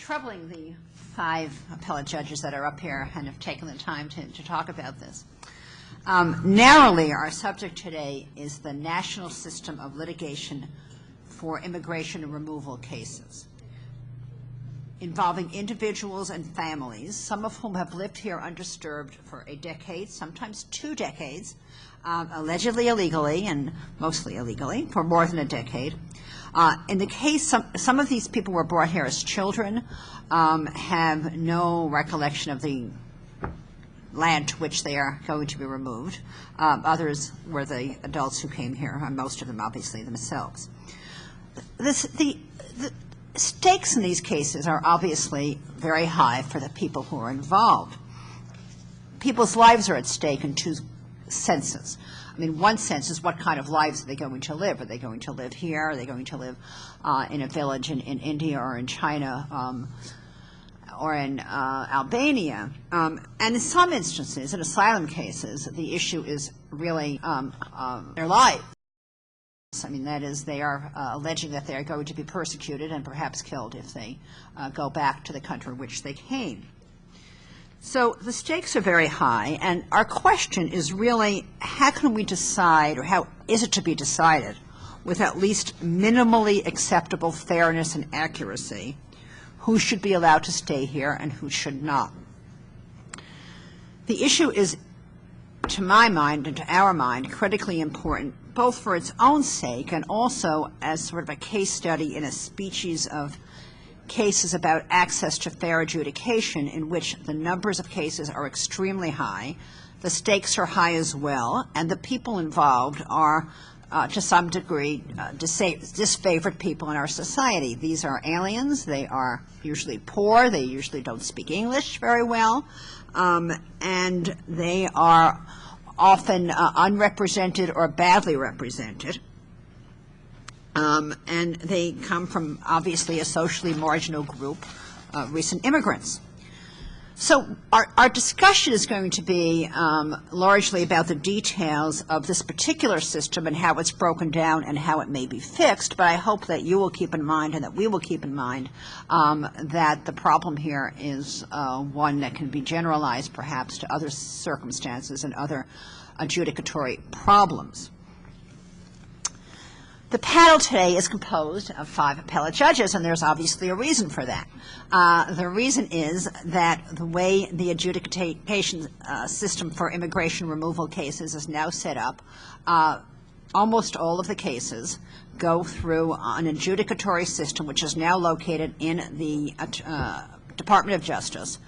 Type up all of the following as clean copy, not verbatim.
troubling the 5 appellate judges that are up here and have taken the time to talk about this. Narrowly, our subject today is the national system of litigation for immigration and removal cases involving individuals and families, some of whom have lived here undisturbed for a decade, sometimes 2 decades, allegedly illegally and mostly illegally for more than a decade. In the case, some of these people were brought here as children, have no recollection of the land to which they are going to be removed. Others were the adults who came here, and most of them obviously themselves. The stakes in these cases are obviously very high for the people who are involved. People's lives are at stake in 2 senses. I mean, one sense is what kind of lives are they going to live? Are they going to live here? Are they going to live in a village in India or in China or in Albania? And in some instances, in asylum cases, the issue is really their lives. I mean, that is, they are alleging that they are going to be persecuted and perhaps killed if they go back to the country which they came. So the stakes are very high, and our question is really, how can we decide, or how is it to be decided, with at least minimally acceptable fairness and accuracy, who should be allowed to stay here and who should not? The issue is, to my mind and to our mind, critically important, both for its own sake and also as sort of a case study in a species of cases about access to fair adjudication, in which the numbers of cases are extremely high, the stakes are high as well, and the people involved are to some degree disfavored people in our society. These are aliens. They are usually poor. They usually don't speak English very well, and they are often unrepresented or badly represented. And they come from, obviously, a socially marginal group, recent immigrants. So our discussion is going to be largely about the details of this particular system and how it's broken down and how it may be fixed, but I hope that you will keep in mind and that we will keep in mind that the problem here is one that can be generalized perhaps to other circumstances and other adjudicatory problems. The panel today is composed of 5 appellate judges, and there's obviously a reason for that. The reason is that the way the adjudication system for immigration removal cases is now set up, almost all of the cases go through an adjudicatory system which is now located in the Department of Justice,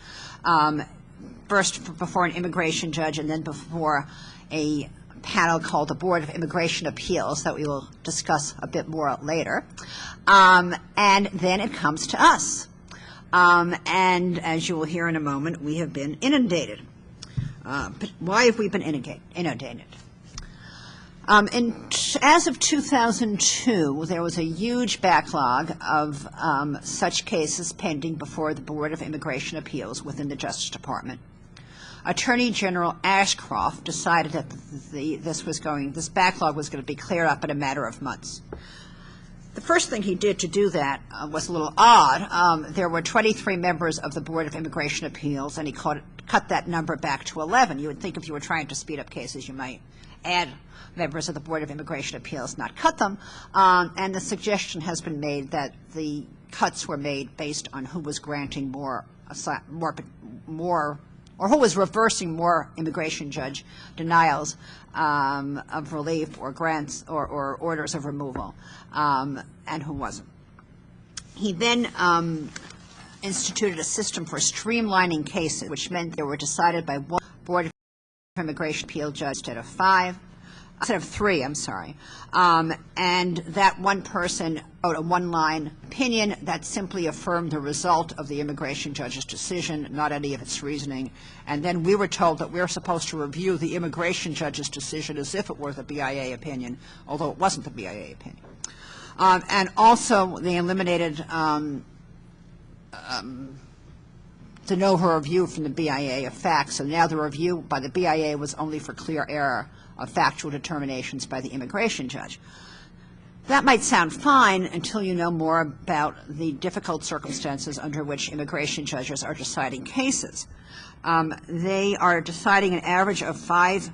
first before an immigration judge and then before a panel called the Board of Immigration Appeals that we will discuss a bit more later. And then it comes to us. And as you will hear in a moment, we have been inundated. But why have we been inundated? As of 2002, there was a huge backlog of such cases pending before the Board of Immigration Appeals within the Justice Department. Attorney General Ashcroft decided that this backlog was going to be cleared up in a matter of months. The first thing he did to do that was a little odd. There were 23 members of the Board of Immigration Appeals, and he cut that number back to 11. You would think if you were trying to speed up cases, you might add members of the Board of Immigration Appeals, not cut them. And the suggestion has been made that the cuts were made based on who was granting more or who was reversing more immigration judge denials of relief or grants or orders of removal, and who wasn't. He then instituted a system for streamlining cases, which meant they were decided by one Board of Immigration Appeal judge instead of 3, I'm sorry. And that one person wrote a 1-line opinion that simply affirmed the result of the immigration judge's decision, not any of its reasoning. And then we were told that we're supposed to review the immigration judge's decision as if it were the BIA opinion, although it wasn't the BIA opinion. And also they eliminated de novo review from the BIA of facts. So now the review by the BIA was only for clear error of factual determinations by the immigration judge. That might sound fine until you know more about the difficult circumstances under which immigration judges are deciding cases. They are deciding an average of 5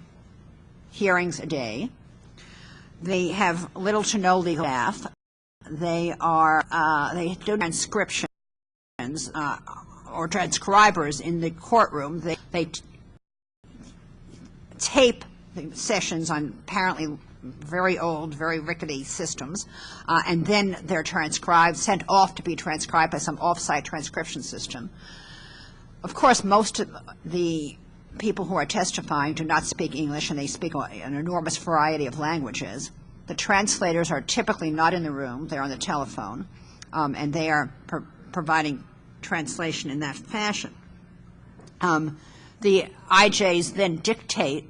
hearings a day. They have little to no legal staff. They do transcriptions or transcribers in the courtroom. They tape the sessions on apparently very old, very rickety systems, and then they're transcribed, sent off to be transcribed by some off-site transcription system. Of course, most of the people who are testifying do not speak English, and they speak an enormous variety of languages. The translators are typically not in the room. They're on the telephone, and they are providing translation in that fashion. The IJs then dictate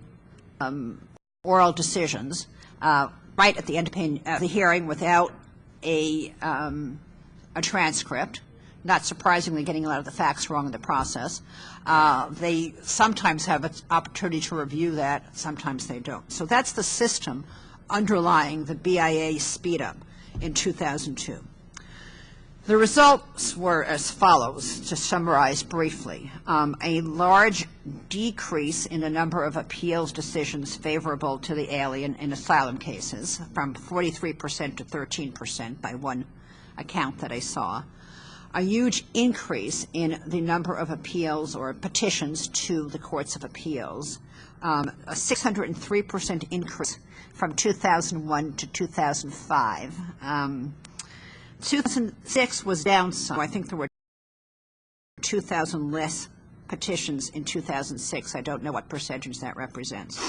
oral decisions right at the end of the hearing without a transcript, not surprisingly getting a lot of the facts wrong in the process. They sometimes have an opportunity to review that, sometimes they don't. So that's the system underlying the BIA speed-up in 2002. The results were as follows, to summarize briefly. A large decrease in the number of appeals decisions favorable to the alien in asylum cases, from 43% to 13% by one account that I saw. A huge increase in the number of appeals or petitions to the courts of appeals. A 603% increase from 2001 to 2005. 2006 was down some. I think there were 2,000 less petitions in 2006. I don't know what percentage that represents.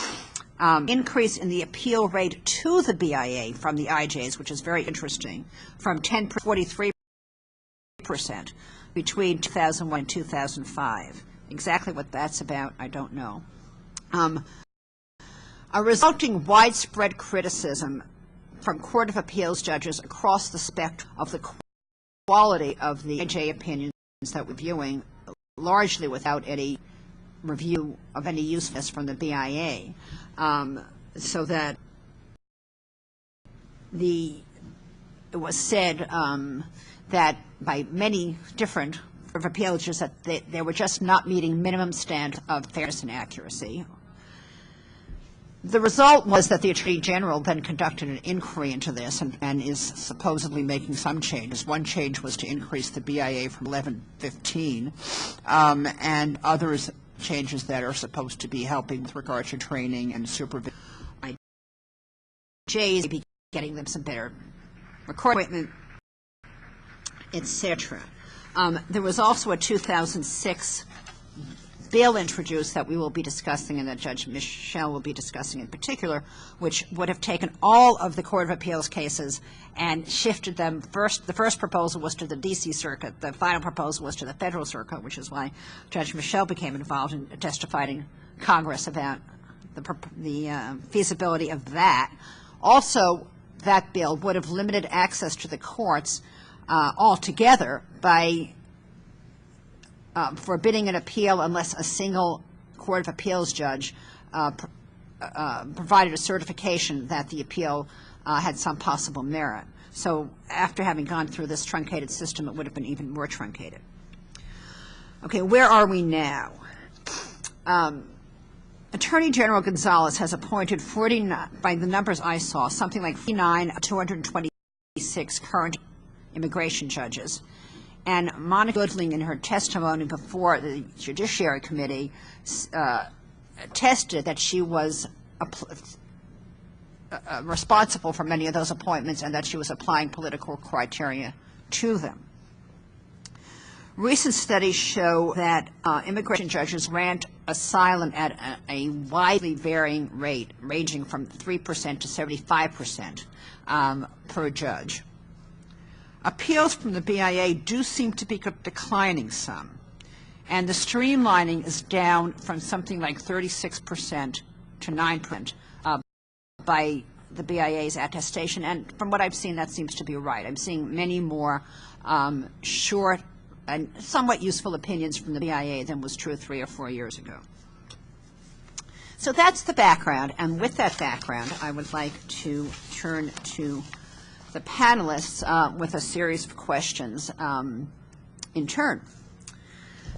Increase in the appeal rate to the BIA from the IJs, which is very interesting, from 10% to 43% between 2001 and 2005. Exactly what that's about, I don't know. A resulting widespread criticism from Court of Appeals judges across the spectrum of the quality of the IJ opinions that we're viewing, largely without any review of any usefulness from the BIA, so that it was said that by many different Court of Appeals judges that they were just not meeting minimum standards of fairness and accuracy. The result was that the Attorney General then conducted an inquiry into this and is supposedly making some changes. One change was to increase the BIA from 11-15, and others changes that are supposed to be helping with regard to training and supervision. IJs may be getting them some better recording equipment, etc. There was also a 2006 bill introduced that we will be discussing and that Judge Michel will be discussing in particular, which would have taken all of the Court of Appeals cases and shifted them. The first proposal was to the D.C. Circuit. The final proposal was to the Federal Circuit, which is why Judge Michel became involved in testifying in Congress about the feasibility of that. Also, that bill would have limited access to the courts altogether by forbidding an appeal unless a single Court of Appeals judge provided a certification that the appeal had some possible merit. So after having gone through this truncated system, it would have been even more truncated. Okay, where are we now? Attorney General Gonzalez has appointed 49, by the numbers I saw, something like 49 of 226 current immigration judges. And Monica Goodling, in her testimony before the Judiciary Committee, attested that she was responsible for many of those appointments and that she was applying political criteria to them. Recent studies show that immigration judges grant asylum at a widely varying rate, ranging from 3% to 75% per judge. Appeals from the BIA do seem to be declining some, and the streamlining is down from something like 36% to 9% by the BIA's attestation, and from what I've seen, that seems to be right. I'm seeing many more short and somewhat useful opinions from the BIA than was true 3 or 4 years ago. So that's the background, and with that background, I would like to turn to the panelists with a series of questions in turn.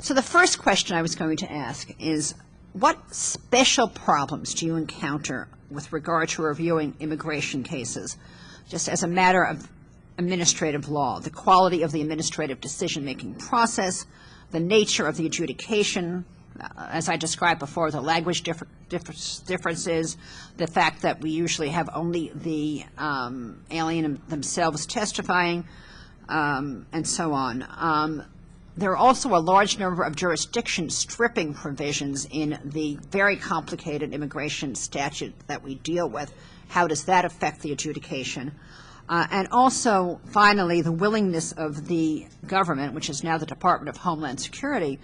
So the first question I was going to ask is, what special problems do you encounter with regard to reviewing immigration cases, just as a matter of administrative law, the quality of the administrative decision-making process, the nature of the adjudication, as I described before, the language differences, the fact that we usually have only the alien themselves testifying, and so on. There are also a large number of jurisdiction stripping provisions in the very complicated immigration statute that we deal with. How does that affect the adjudication? And also, finally, the willingness of the government, which is now the Department of Homeland Security,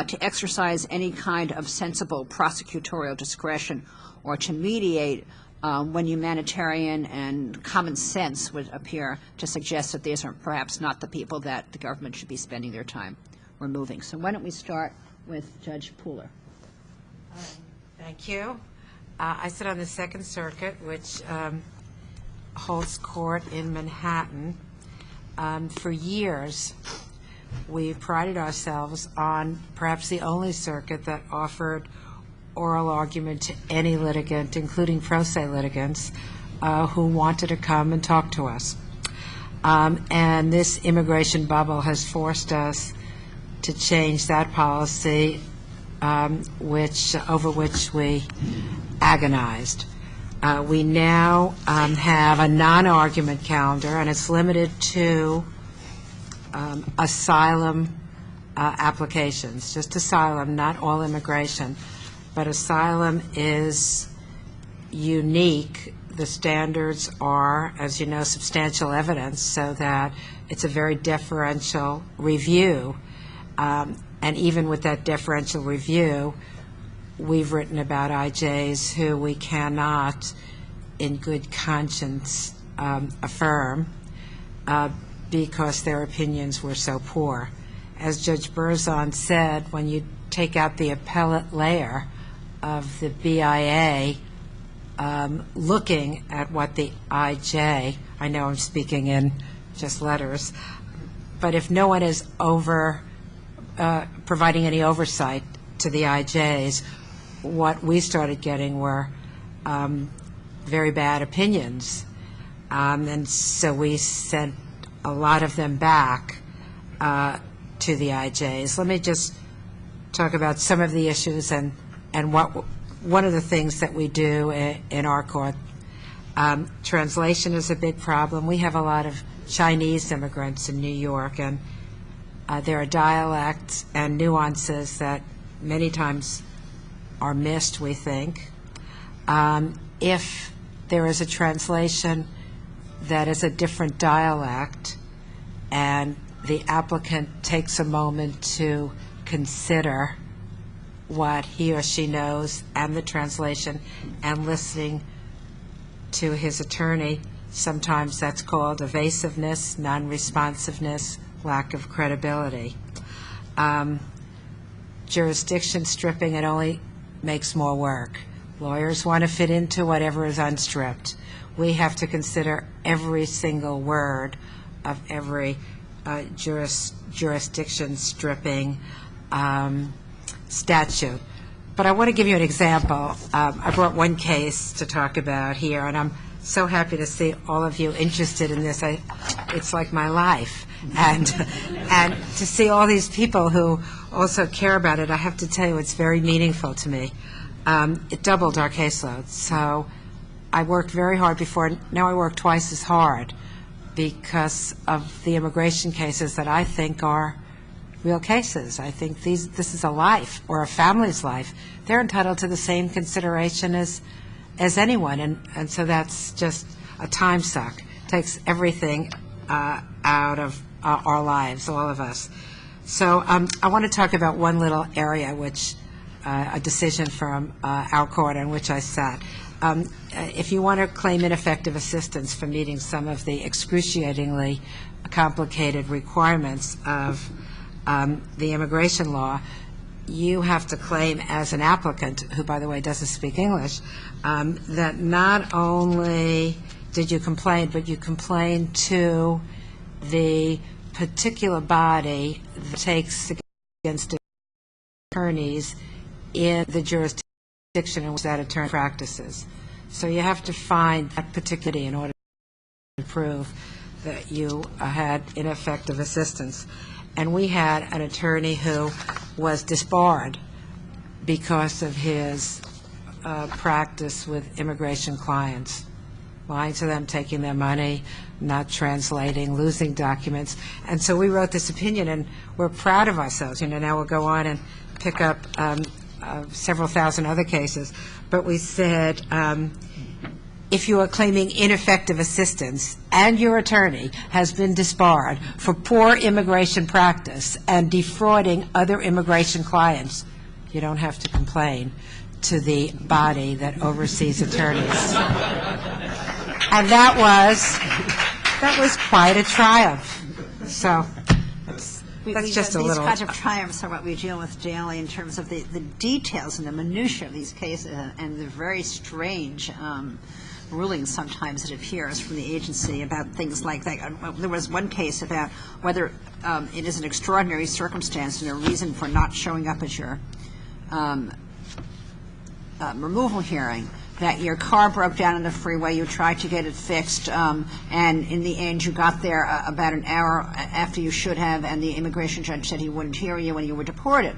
to exercise any kind of sensible prosecutorial discretion or to mediate when humanitarian and common sense would appear to suggest that these are perhaps not the people that the government should be spending their time removing. So why don't we start with Judge Pooler? Thank you. I sit on the Second Circuit, which holds court in Manhattan. For years, we've prided ourselves on perhaps the only circuit that offered oral argument to any litigant, including pro se litigants, who wanted to come and talk to us. And this immigration bubble has forced us to change that policy, over which we agonized. We now have a non-argument calendar, and it's limited to asylum applications, just asylum, not all immigration. But asylum is unique. The standards are, as you know, substantial evidence, so that it's a very deferential review. And even with that deferential review, we've written about IJs who we cannot, in good conscience, affirm because their opinions were so poor. As Judge Berzon said, when you take out the appellate layer of the BIA looking at what the IJ, I know I'm speaking in just letters, but if no one is providing any oversight to the IJs, what we started getting were very bad opinions. And so we sent a lot of them back to the IJs. Let me just talk about some of the issues and one of the things that we do in our court. Translation is a big problem. We have a lot of Chinese immigrants in New York, and there are dialects and nuances that many times are missed, we think. If there is a translation that is a different dialect and the applicant takes a moment to consider what he or she knows and the translation and listening to his attorney, sometimes that's called evasiveness, non-responsiveness, lack of credibility. Jurisdiction stripping, it only makes more work. Lawyers want to fit into whatever is unstripped. We have to consider every single word of every jurisdiction stripping statute. But I want to give you an example. I brought one case to talk about here, and I'm so happy to see all of you interested in this. It's like my life. And to see all these people who also care about it, I have to tell you it's very meaningful to me. It doubled our caseload. So I worked very hard before. Now I work twice as hard because of the immigration cases that I think are real cases. I think this is a life or a family's life. They're entitled to the same consideration as anyone, and so that's just a time suck. Takes everything out of our lives, all of us. So I want to talk about one little area, which a decision from our court on which I sat. If you want to claim ineffective assistance for meeting some of the excruciatingly complicated requirements of the immigration law, you have to claim as an applicant, who, by the way, doesn't speak English, that not only did you complain, but you complained to the particular body that takes against attorneys in the jurisdiction in which that attorney practices. So you have to find that particular in order to prove that you had ineffective assistance. And we had an attorney who was disbarred because of his practice with immigration clients, lying to them, taking their money, not translating, losing documents. And so we wrote this opinion, and we're proud of ourselves. You know, now we'll go on and pick up several thousand other cases. But we said, if you are claiming ineffective assistance and your attorney has been disbarred for poor immigration practice and defrauding other immigration clients, you don't have to complain to the body that oversees attorneys. And that was quite a triumph. So that's just a little. These kinds of triumphs are what we deal with daily in terms of the details and the minutiae of these cases and the very strange rulings sometimes it appears from the agency about things like that. There was one case about whether it is an extraordinary circumstance and a reason for not showing up at your removal hearing, that your car broke down on the freeway, you tried to get it fixed, and in the end you got there about an hour after you should have, and the immigration judge said he wouldn't hear you and you were deported.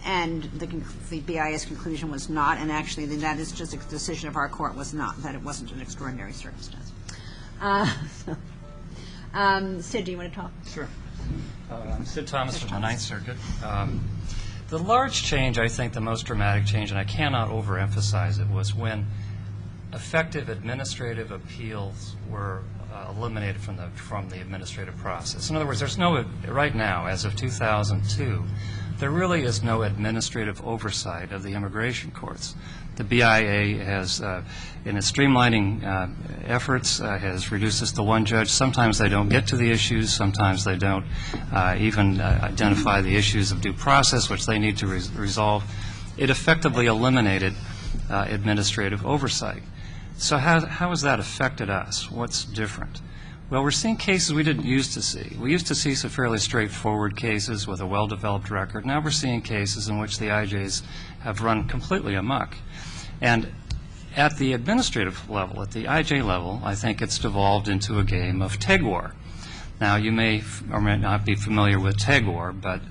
And the BIA's conclusion was not, and actually that is just a decision of our court, was not, that it wasn't an extraordinary circumstance. Sid, do you want to talk? Sure. I'm Sid Thomas from the Ninth Circuit. The large change, I think the most dramatic change, and I cannot overemphasize it, was when effective administrative appeals were eliminated from the administrative process. In other words, there's no, right now, as of 2002, there really is no administrative oversight of the immigration courts. The BIA has, in its streamlining efforts, has reduced this to one judge. Sometimes they don't get to the issues. Sometimes they don't even identify the issues of due process, which they need to resolve. It effectively eliminated administrative oversight. So how has that affected us? What's different? Well, we're seeing cases we didn't used to see. We used to see some fairly straightforward cases with a well-developed record. Now we're seeing cases in which the IJs have run completely amok. And at the administrative level, at the IJ level, I think it's devolved into a game of tag war. Now, you may or may not be familiar with tag war, but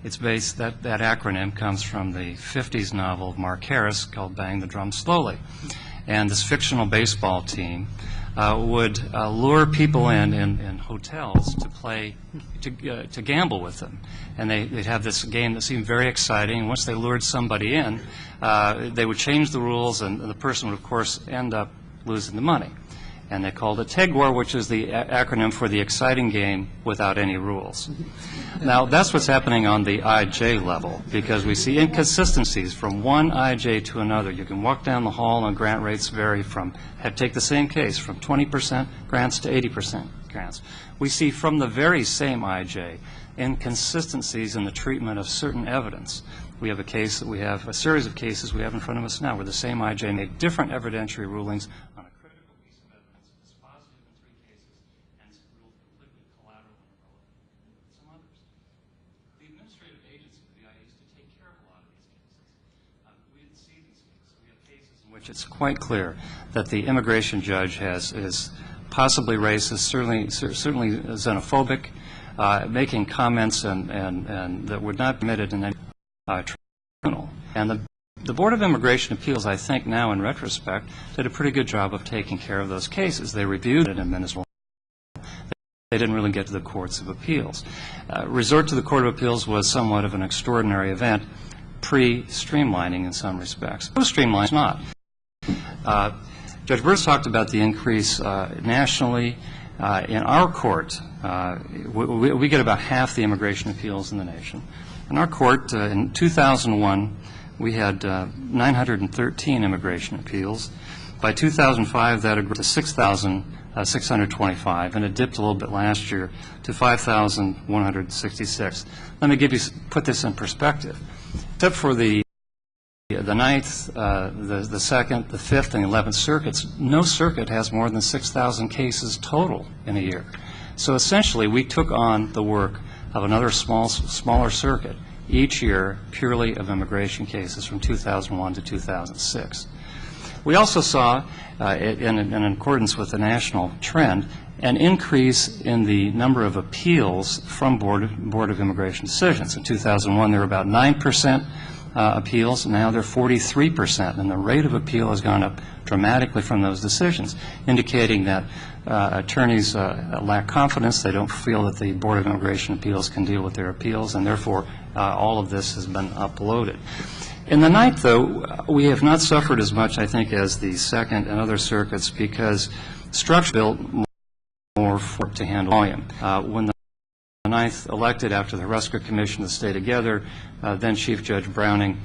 it's based, that acronym comes from the 50s novel of Mark Harris called Bang the Drum Slowly. And this fictional baseball team would lure people in hotels to play, to gamble with them. And they'd have this game that seemed very exciting. And once they lured somebody in, they would change the rules, and the person would, of course, end up losing the money. And they called it TEG War, which is the acronym for the exciting game without any rules. Now, that's what's happening on the IJ level, because we see inconsistencies from one IJ to another. You can walk down the hall and grant rates vary from, take the same case, from 20% grants to 80% grants. We see from the very same IJ inconsistencies in the treatment of certain evidence. We have a series of cases we have in front of us now where the same IJ made different evidentiary rulings on a critical piece of evidence, dispositive in 3 cases, and ruled completely collateral and irrelevant in some others. The administrative agency of the BIA used to take care of a lot of these cases. We didn't see these cases. We have cases in which it's quite clear that the immigration judge is possibly racist, certainly xenophobic, making comments and that would not be permitted in any tribunal. And the Board of Immigration Appeals, I think now in retrospect, did a pretty good job of taking care of those cases. They reviewed it in administrative. They didn't really get to the courts of appeals. Resort to the Court of Appeals was somewhat of an extraordinary event, pre-streamlining in some respects. Post-streamlining is not. Judge Burns talked about the increase nationally. In our court, we get about half the immigration appeals in the nation. In our court, in 2001, we had 913 immigration appeals. By 2005, that had grown to 6,625, and it dipped a little bit last year to 5,166. Let me put this in perspective. Except for the the Ninth, the Second, the Fifth, and the 11th circuits, no circuit has more than 6,000 cases total in a year. So essentially, we took on the work of another smaller circuit each year purely of immigration cases from 2001 to 2006. We also saw, in accordance with the national trend, an increase in the number of appeals from Board of Immigration decisions. In 2001, there were about 9% appeals. Now they're 43%, and the rate of appeal has gone up dramatically from those decisions, indicating that attorneys lack confidence. They don't feel that the Board of Immigration Appeals can deal with their appeals, and therefore all of this has been uploaded. In the Ninth, though, we have not suffered as much, I think, as the Second and other circuits, because structure built more to handle volume. When the Ninth elected after the Rusker Commission to stay together, then Chief Judge Browning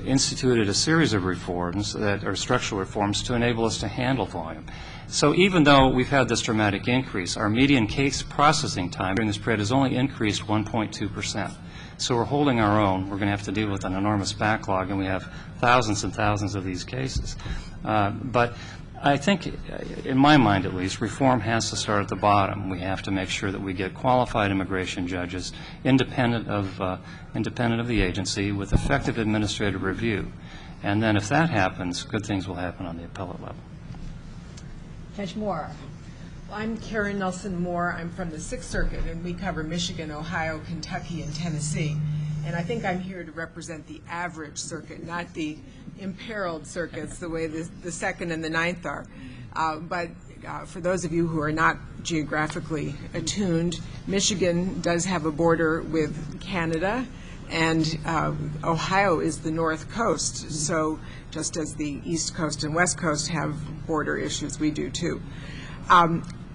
instituted a series of reforms that are structural reforms to enable us to handle volume. So even though we've had this dramatic increase, our median case processing time during this period has only increased 1.2%. So we're holding our own. We're going to have to deal with an enormous backlog, and we have thousands and thousands of these cases. But I think, in my mind at least, reform has to start at the bottom. We have to make sure that we get qualified immigration judges independent of the agency with effective administrative review. And then if that happens, good things will happen on the appellate level. Judge Moore. I'm Karen Nelson Moore. I'm from the Sixth Circuit, and we cover Michigan, Ohio, Kentucky, and Tennessee. And I think I'm here to represent the average circuit, not the imperiled circuits, the way the Second and the Ninth are. But for those of you who are not geographically attuned, Michigan does have a border with Canada, and Ohio is the North Coast. So just as the East Coast and West Coast have border issues, we do too.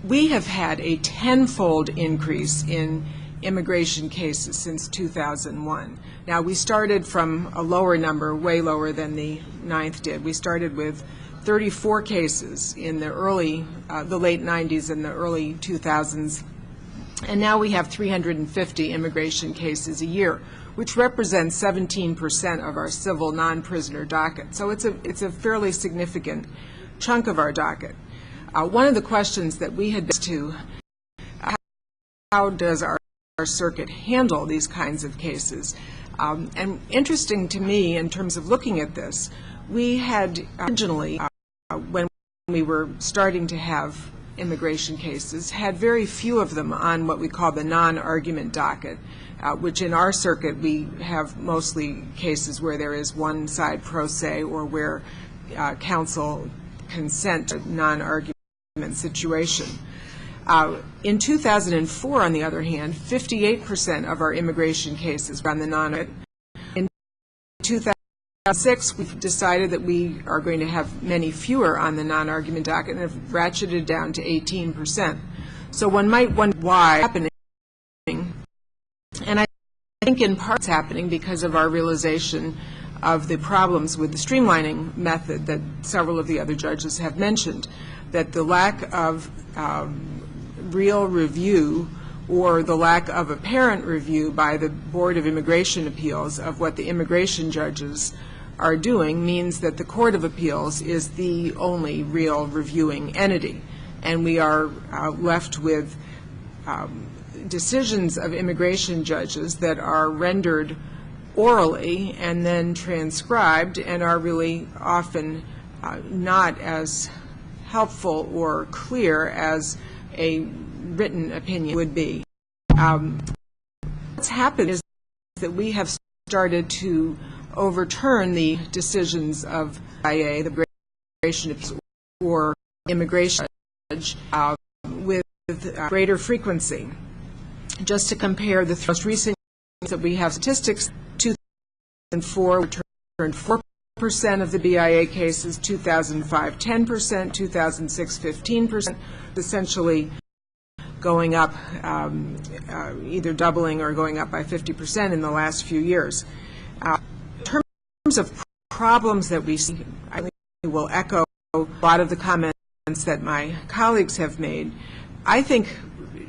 We have had a tenfold increase in immigration cases since 2001. Now, we started from a lower number, way lower than the Ninth did. We started with 34 cases in the late 90s and the early 2000s, and now we have 350 immigration cases a year, which represents 17% of our civil non-prisoner docket. So it's a fairly significant chunk of our docket. One of the questions that we had asked to, how does our circuit handle these kinds of cases? And interesting to me in terms of looking at this, we had originally, when we were starting to have immigration cases, had very few of them on what we call the non-argument docket, which in our circuit we have mostly cases where there is one side pro se or where counsel consent to non-argument situation. In 2004, on the other hand, 58% of our immigration cases were on the non-argument. In 2006, we've decided that we are going to have many fewer on the non-argument docket and have ratcheted down to 18%. So one might wonder why it's happening. And I think in part it's happening because of our realization of the problems with the streamlining method that several of the other judges have mentioned, that the lack of real review or the lack of apparent review by the Board of Immigration Appeals of what the immigration judges are doing means that the Court of Appeals is the only real reviewing entity. And we are left with decisions of immigration judges that are rendered orally and then transcribed and are really often not as helpful or clear as a written opinion would be. What's happened is that we have started to overturn the decisions of IA, the immigration or immigration judge, with greater frequency. Just to compare the most recent that we have statistics, 2004 returned 4% of the BIA cases, 2005 10%, 2006 15%, essentially going up, either doubling or going up by 50% in the last few years. In terms of problems that we see, I will echo a lot of the comments that my colleagues have made. I think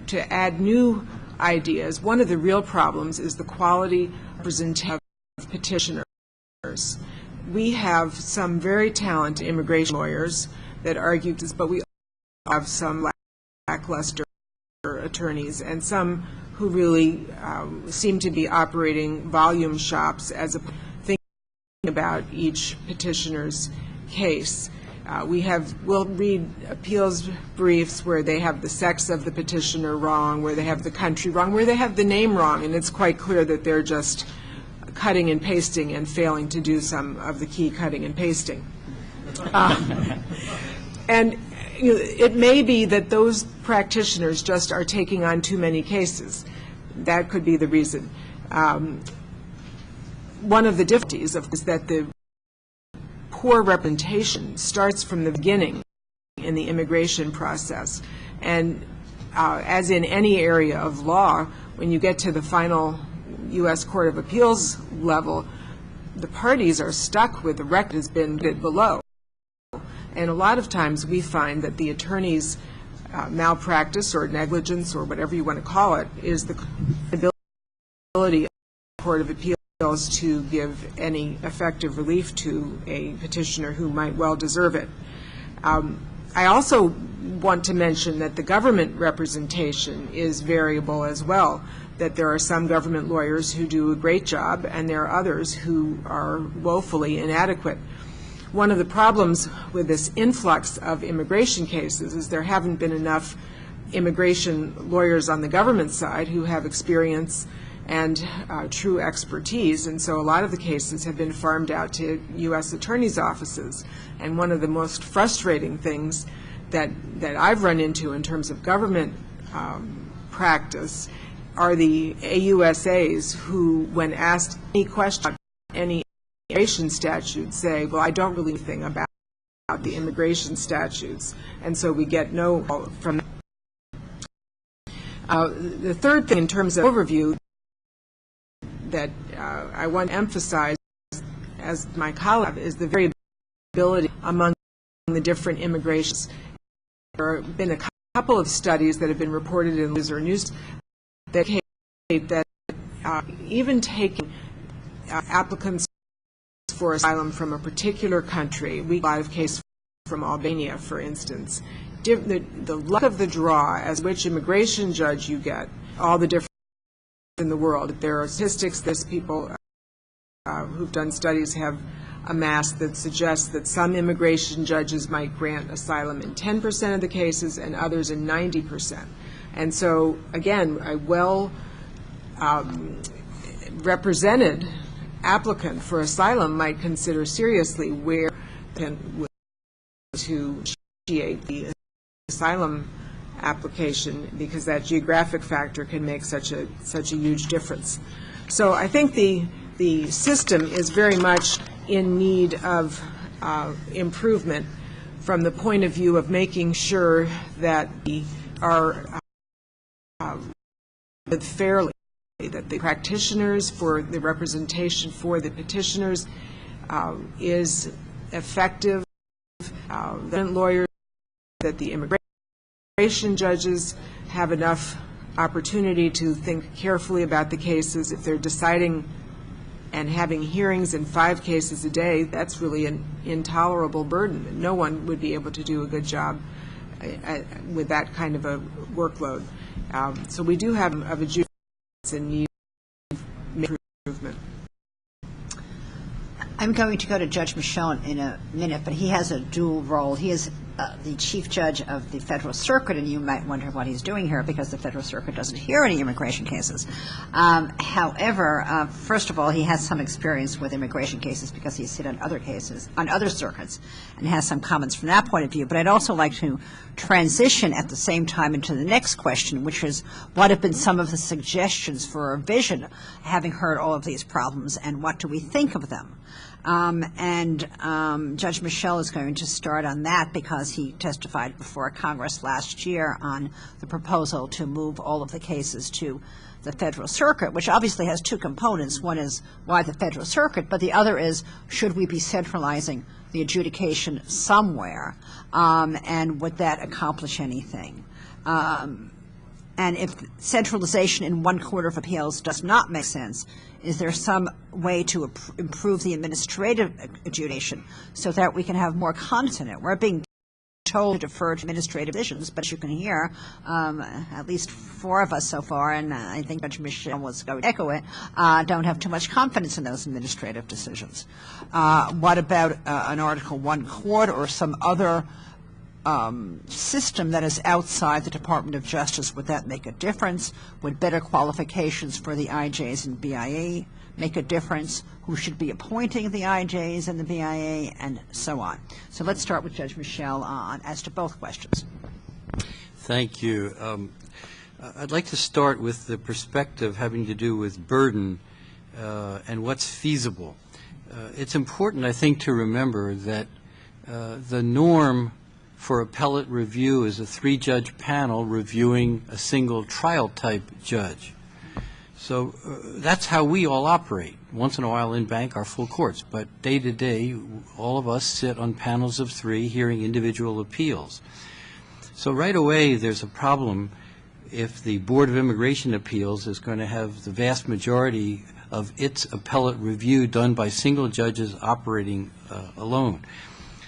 to add new ideas, one of the real problems is the quality representation of petitioners. we have some very talented immigration lawyers that argue this, but we have some lackluster attorneys and some who really seem to be operating volume shops as a thinking about each petitioner's case. We'll read appeals briefs where they have the sex of the petitioner wrong, where they have the country wrong, where they have the name wrong, and it's quite clear that they're just cutting and pasting and failing to do some of the key cutting and pasting. And it may be that those practitioners just are taking on too many cases. That could be the reason. One of the difficulties is that the poor representation starts from the beginning in the immigration process. And as in any area of law, when you get to the final U.S. Court of Appeals level, the parties are stuck with the record has been below. And a lot of times we find that the attorney's malpractice or negligence or whatever you want to call it is the ability of the Court of Appeals to give any effective relief to a petitioner who might well deserve it. I also want to mention that the government representation is variable as well, that there are some government lawyers who do a great job and there are others who are woefully inadequate. One of the problems with this influx of immigration cases is there haven't been enough immigration lawyers on the government side who have experience and true expertise, and so a lot of the cases have been farmed out to U.S. attorneys' offices. And one of the most frustrating things that I've run into in terms of government practice are the AUSAs who, when asked any question about any immigration statute, say, well, I don't really know anything about the immigration statutes, and so we get no from that. The third thing in terms of overview that I want to emphasize, as my colleague, is the variability among the different immigrations. There have been a couple of studies that have been reported in news that indicate that even taking applicants for asylum from a particular country, we have a lot of cases from Albania, for instance, the luck of the draw as which immigration judge you get, all the different in the world. There are statistics that people who've done studies have amassed that suggest that some immigration judges might grant asylum in 10% of the cases and others in 90%. And so, again, a well-represented applicant for asylum might consider seriously where to initiate the asylum application, because that geographic factor can make such a huge difference. So I think the system is very much in need of improvement from the point of view of making sure that we are fairly, that the practitioners for the representation for the petitioners is effective, that lawyers, that the immigration judges have enough opportunity to think carefully about the cases. If they're deciding and having hearings in 5 cases a day, that's really an intolerable burden. No one would be able to do a good job with that kind of a workload. So we do have adjudications in need of improvement. I'm going to go to Judge Michel in a minute, but he has a dual role. He is the Chief Judge of the Federal Circuit, and you might wonder what he's doing here because the Federal Circuit doesn't hear any immigration cases. However, first of all, he has some experience with immigration cases because he's sat on other cases, on other circuits, and has some comments from that point of view. But I'd also like to transition at the same time into the next question, which is what have been some of the suggestions for revision, having heard all of these problems, and what do we think of them? Judge Michel is going to start on that because he testified before Congress last year on the proposal to move all of the cases to the Federal Circuit, which obviously has 2 components. One is why the Federal Circuit, but the other is should we be centralizing the adjudication somewhere, and would that accomplish anything? And if centralization in one court of appeals does not make sense, is there some way to improve the administrative adjudication so that we can have more content in it? We're being told to defer to administrative decisions, but as you can hear, at least 4 of us so far, and I think Judge Michel was going to echo it, don't have too much confidence in those administrative decisions. What about an Article I court or some other system that is outside the Department of Justice? Would that make a difference? Would better qualifications for the IJs and BIA make a difference? Who should be appointing the IJs and the BIA, and so on? So let's start with Judge Michel as to both questions. Thank you. I'd like to start with the perspective having to do with burden and what's feasible. It's important, I think, to remember that the norm for appellate review is a 3-judge panel reviewing a single trial-type judge. So that's how we all operate. Once in a while in bank our full courts, but day to day all of us sit on panels of 3 hearing individual appeals. So right away there's a problem if the Board of Immigration Appeals is going to have the vast majority of its appellate review done by single judges operating alone.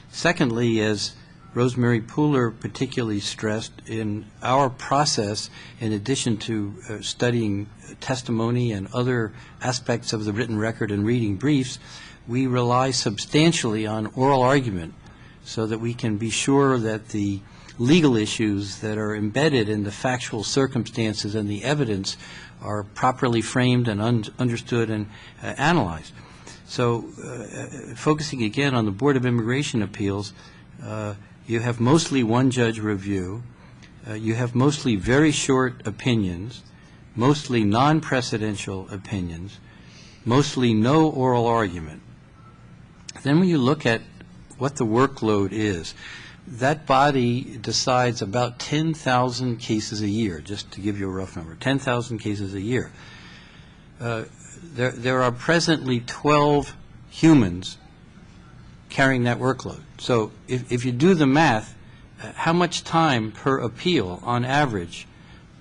Secondly, as Rosemary Pooler particularly stressed, in our process, in addition to studying testimony and other aspects of the written record and reading briefs, we rely substantially on oral argument so that we can be sure that the legal issues that are embedded in the factual circumstances and the evidence are properly framed and understood and analyzed. So focusing again on the Board of Immigration Appeals, you have mostly 1-judge review. You have mostly very short opinions, mostly non-precedential opinions, mostly no oral argument. Then when you look at what the workload is, that body decides about 10,000 cases a year, just to give you a rough number, 10,000 cases a year. There are presently 12 humans carrying that workload. So if you do the math, how much time per appeal on average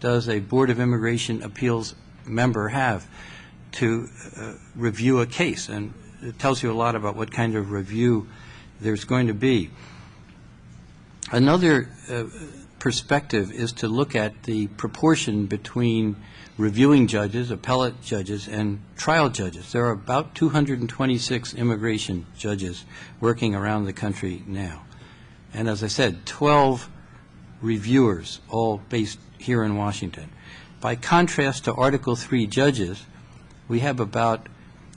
does a Board of Immigration Appeals member have to review a case? And it tells you a lot about what kind of review there's going to be. Another perspective is to look at the proportion between reviewing judges, appellate judges, and trial judges. There are about 226 immigration judges working around the country now. And as I said, 12 reviewers, all based here in Washington. By contrast to Article III judges, we have about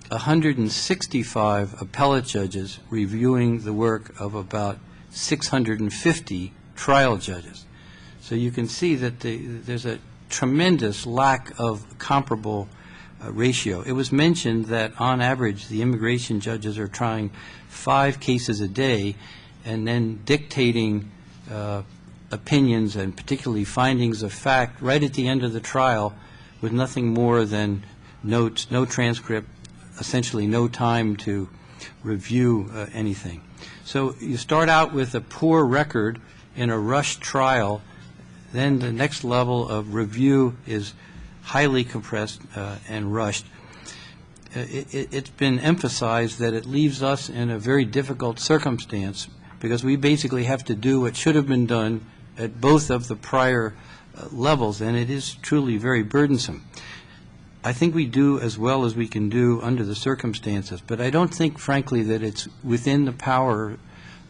165 appellate judges reviewing the work of about 650 trial judges. So you can see that there's a tremendous lack of comparable ratio. It was mentioned that on average the immigration judges are trying 5 cases a day and then dictating opinions and particularly findings of fact right at the end of the trial with nothing more than notes, no transcript, essentially no time to review anything. So you start out with a poor record in a rushed trial, then the next level of review is highly compressed and rushed. It's been emphasized that it leaves us in a very difficult circumstance because we basically have to do what should have been done at both of the prior levels, and it is truly very burdensome. I think we do as well as we can do under the circumstances, but I don't think, frankly, that it's within the power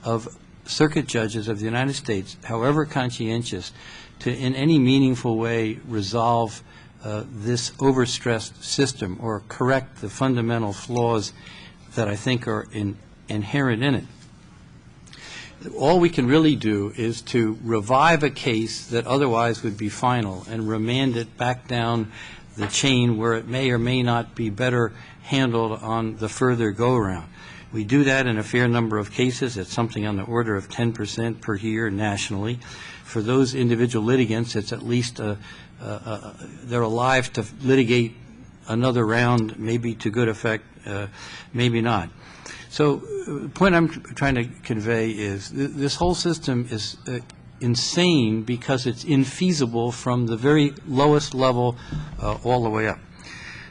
of circuit judges of the United States, however conscientious, to in any meaningful way resolve this overstressed system or correct the fundamental flaws that I think are inherent in it. All we can really do is to revive a case that otherwise would be final and remand it back down the chain where it may or may not be better handled on the further go-around. We do that in a fair number of cases. It's something on the order of 10% per year nationally. For those individual litigants, it's at least they're alive to litigate another round, maybe to good effect, maybe not. So the point I'm trying to convey is this whole system is insane because it's infeasible from the very lowest level all the way up.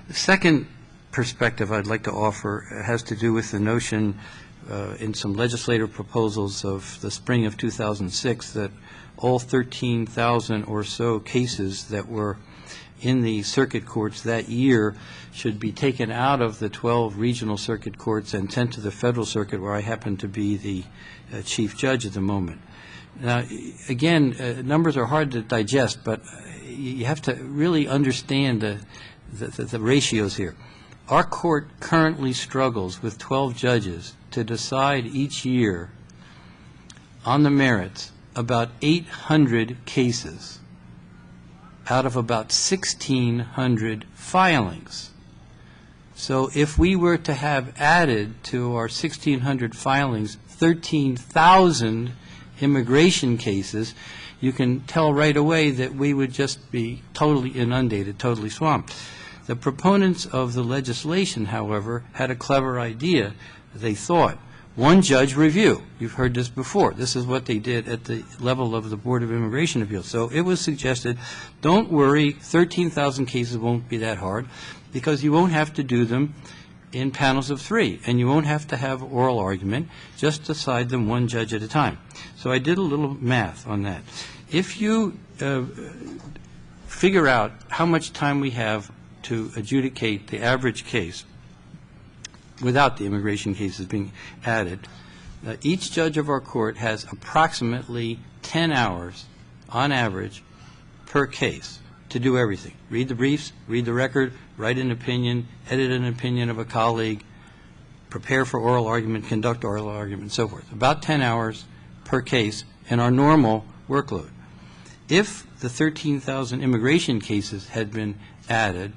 The second perspective I'd like to offer has to do with the notion in some legislative proposals of the spring of 2006 that all 13,000 or so cases that were in the circuit courts that year should be taken out of the 12 regional circuit courts and sent to the federal circuit, where I happen to be the chief judge at the moment. Now, again, numbers are hard to digest, but you have to really understand the ratios here. Our court currently struggles with 12 judges to decide each year on the merits about 800 cases out of about 1,600 filings. So if we were to have added to our 1,600 filings 13,000 immigration cases, you can tell right away that we would just be totally inundated, totally swamped. The proponents of the legislation, however, had a clever idea. They thought, one judge review. You've heard this before. This is what they did at the level of the Board of Immigration Appeals. So it was suggested, don't worry, 13,000 cases won't be that hard, because you won't have to do them in panels of 3, and you won't have to have oral argument. Just decide them one judge at a time. So I did a little math on that. If you figure out how much time we have to adjudicate the average case without the immigration cases being added, each judge of our court has approximately 10 hours on average per case to do everything. Read the briefs, read the record, write an opinion, edit an opinion of a colleague, prepare for oral argument, conduct oral argument, and so forth. About 10 hours per case in our normal workload. If the 13,000 immigration cases had been added,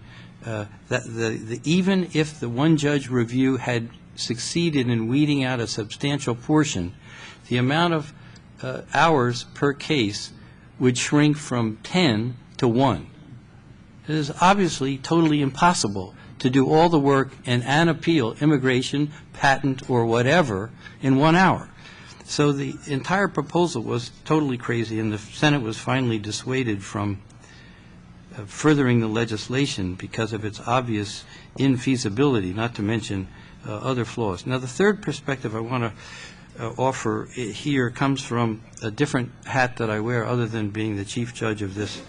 even if the one judge review had succeeded in weeding out a substantial portion, the amount of hours per case would shrink from 10 to 1. It is obviously totally impossible to do all the work in an appeal, immigration, patent, or whatever, in 1 hour. So the entire proposal was totally crazy, and the Senate was finally dissuaded from furthering the legislation because of its obvious infeasibility, not to mention other flaws. Now, the third perspective I want to offer here comes from a different hat that I wear other than being the chief judge of this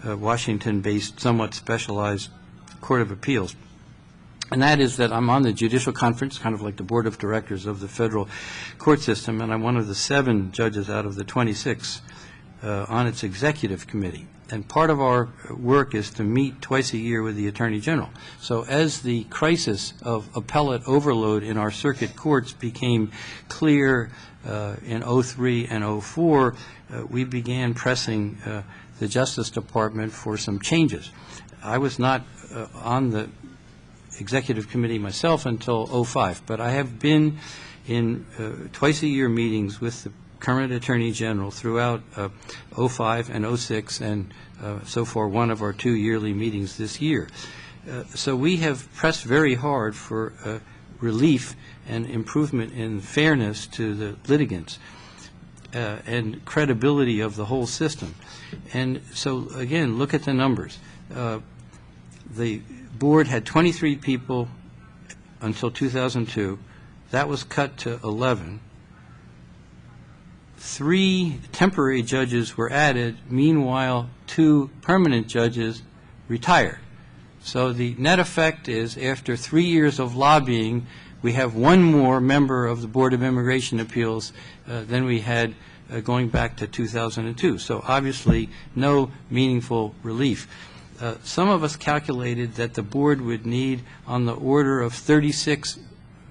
Washington-based, somewhat specialized Court of Appeals. And that is that I'm on the Judicial Conference, kind of like the Board of Directors of the federal court system, and I'm one of the 7 judges out of the 26 on its executive committee. And part of our work is to meet twice a year with the Attorney General. So as the crisis of appellate overload in our circuit courts became clear in 03 and 04, we began pressing the Justice Department for some changes. I was not on the executive committee myself until 05, but I have been in twice-a-year meetings with the current Attorney General throughout 05 and 06, and so far one of our 2 yearly meetings this year. So we have pressed very hard for relief and improvement in fairness to the litigants and credibility of the whole system. And so, again, look at the numbers. The board had 23 people until 2002. That was cut to 11. 3 temporary judges were added. Meanwhile, 2 permanent judges retired. So the net effect is, after 3 years of lobbying, we have 1 more member of the Board of Immigration Appeals than we had going back to 2002. So obviously, no meaningful relief. Some of us calculated that the board would need on the order of 36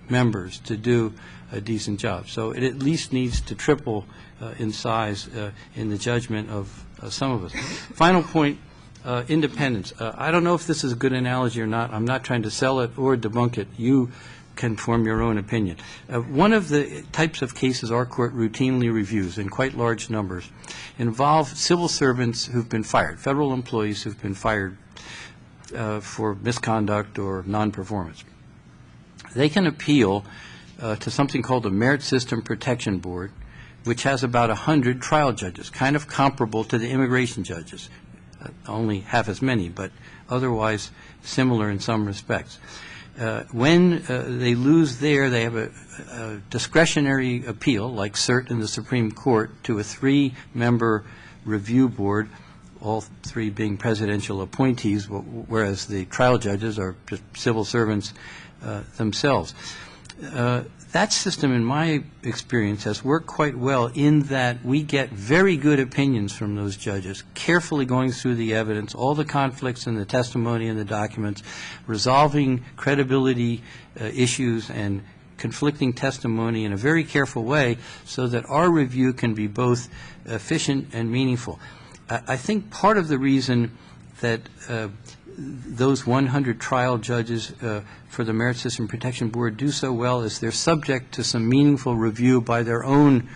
members to do a decent job. So it at least needs to triple in size in the judgment of some of us. Final point, independence. I don't know if this is a good analogy or not. I'm not trying to sell it or debunk it. You can form your own opinion. One of the types of cases our court routinely reviews in quite large numbers involve civil servants who've been fired, federal employees who've been fired for misconduct or non-performance. They can appeal to something called the Merit System Protection Board. which has about 100 trial judges, kind of comparable to the immigration judges, only half as many, but otherwise similar in some respects. When they lose there, they have a discretionary appeal, like cert in the Supreme Court, to a 3-member review board, all 3 being presidential appointees, whereas the trial judges are just civil servants themselves. That system, in my experience, has worked quite well in that we get very good opinions from those judges, carefully going through the evidence, all the conflicts in the testimony and the documents, resolving credibility issues and conflicting testimony in a very careful way so that our review can be both efficient and meaningful. I think part of the reason that those 100 trial judges for the Merit System Protection Board do so well is they're subject to some meaningful review by their own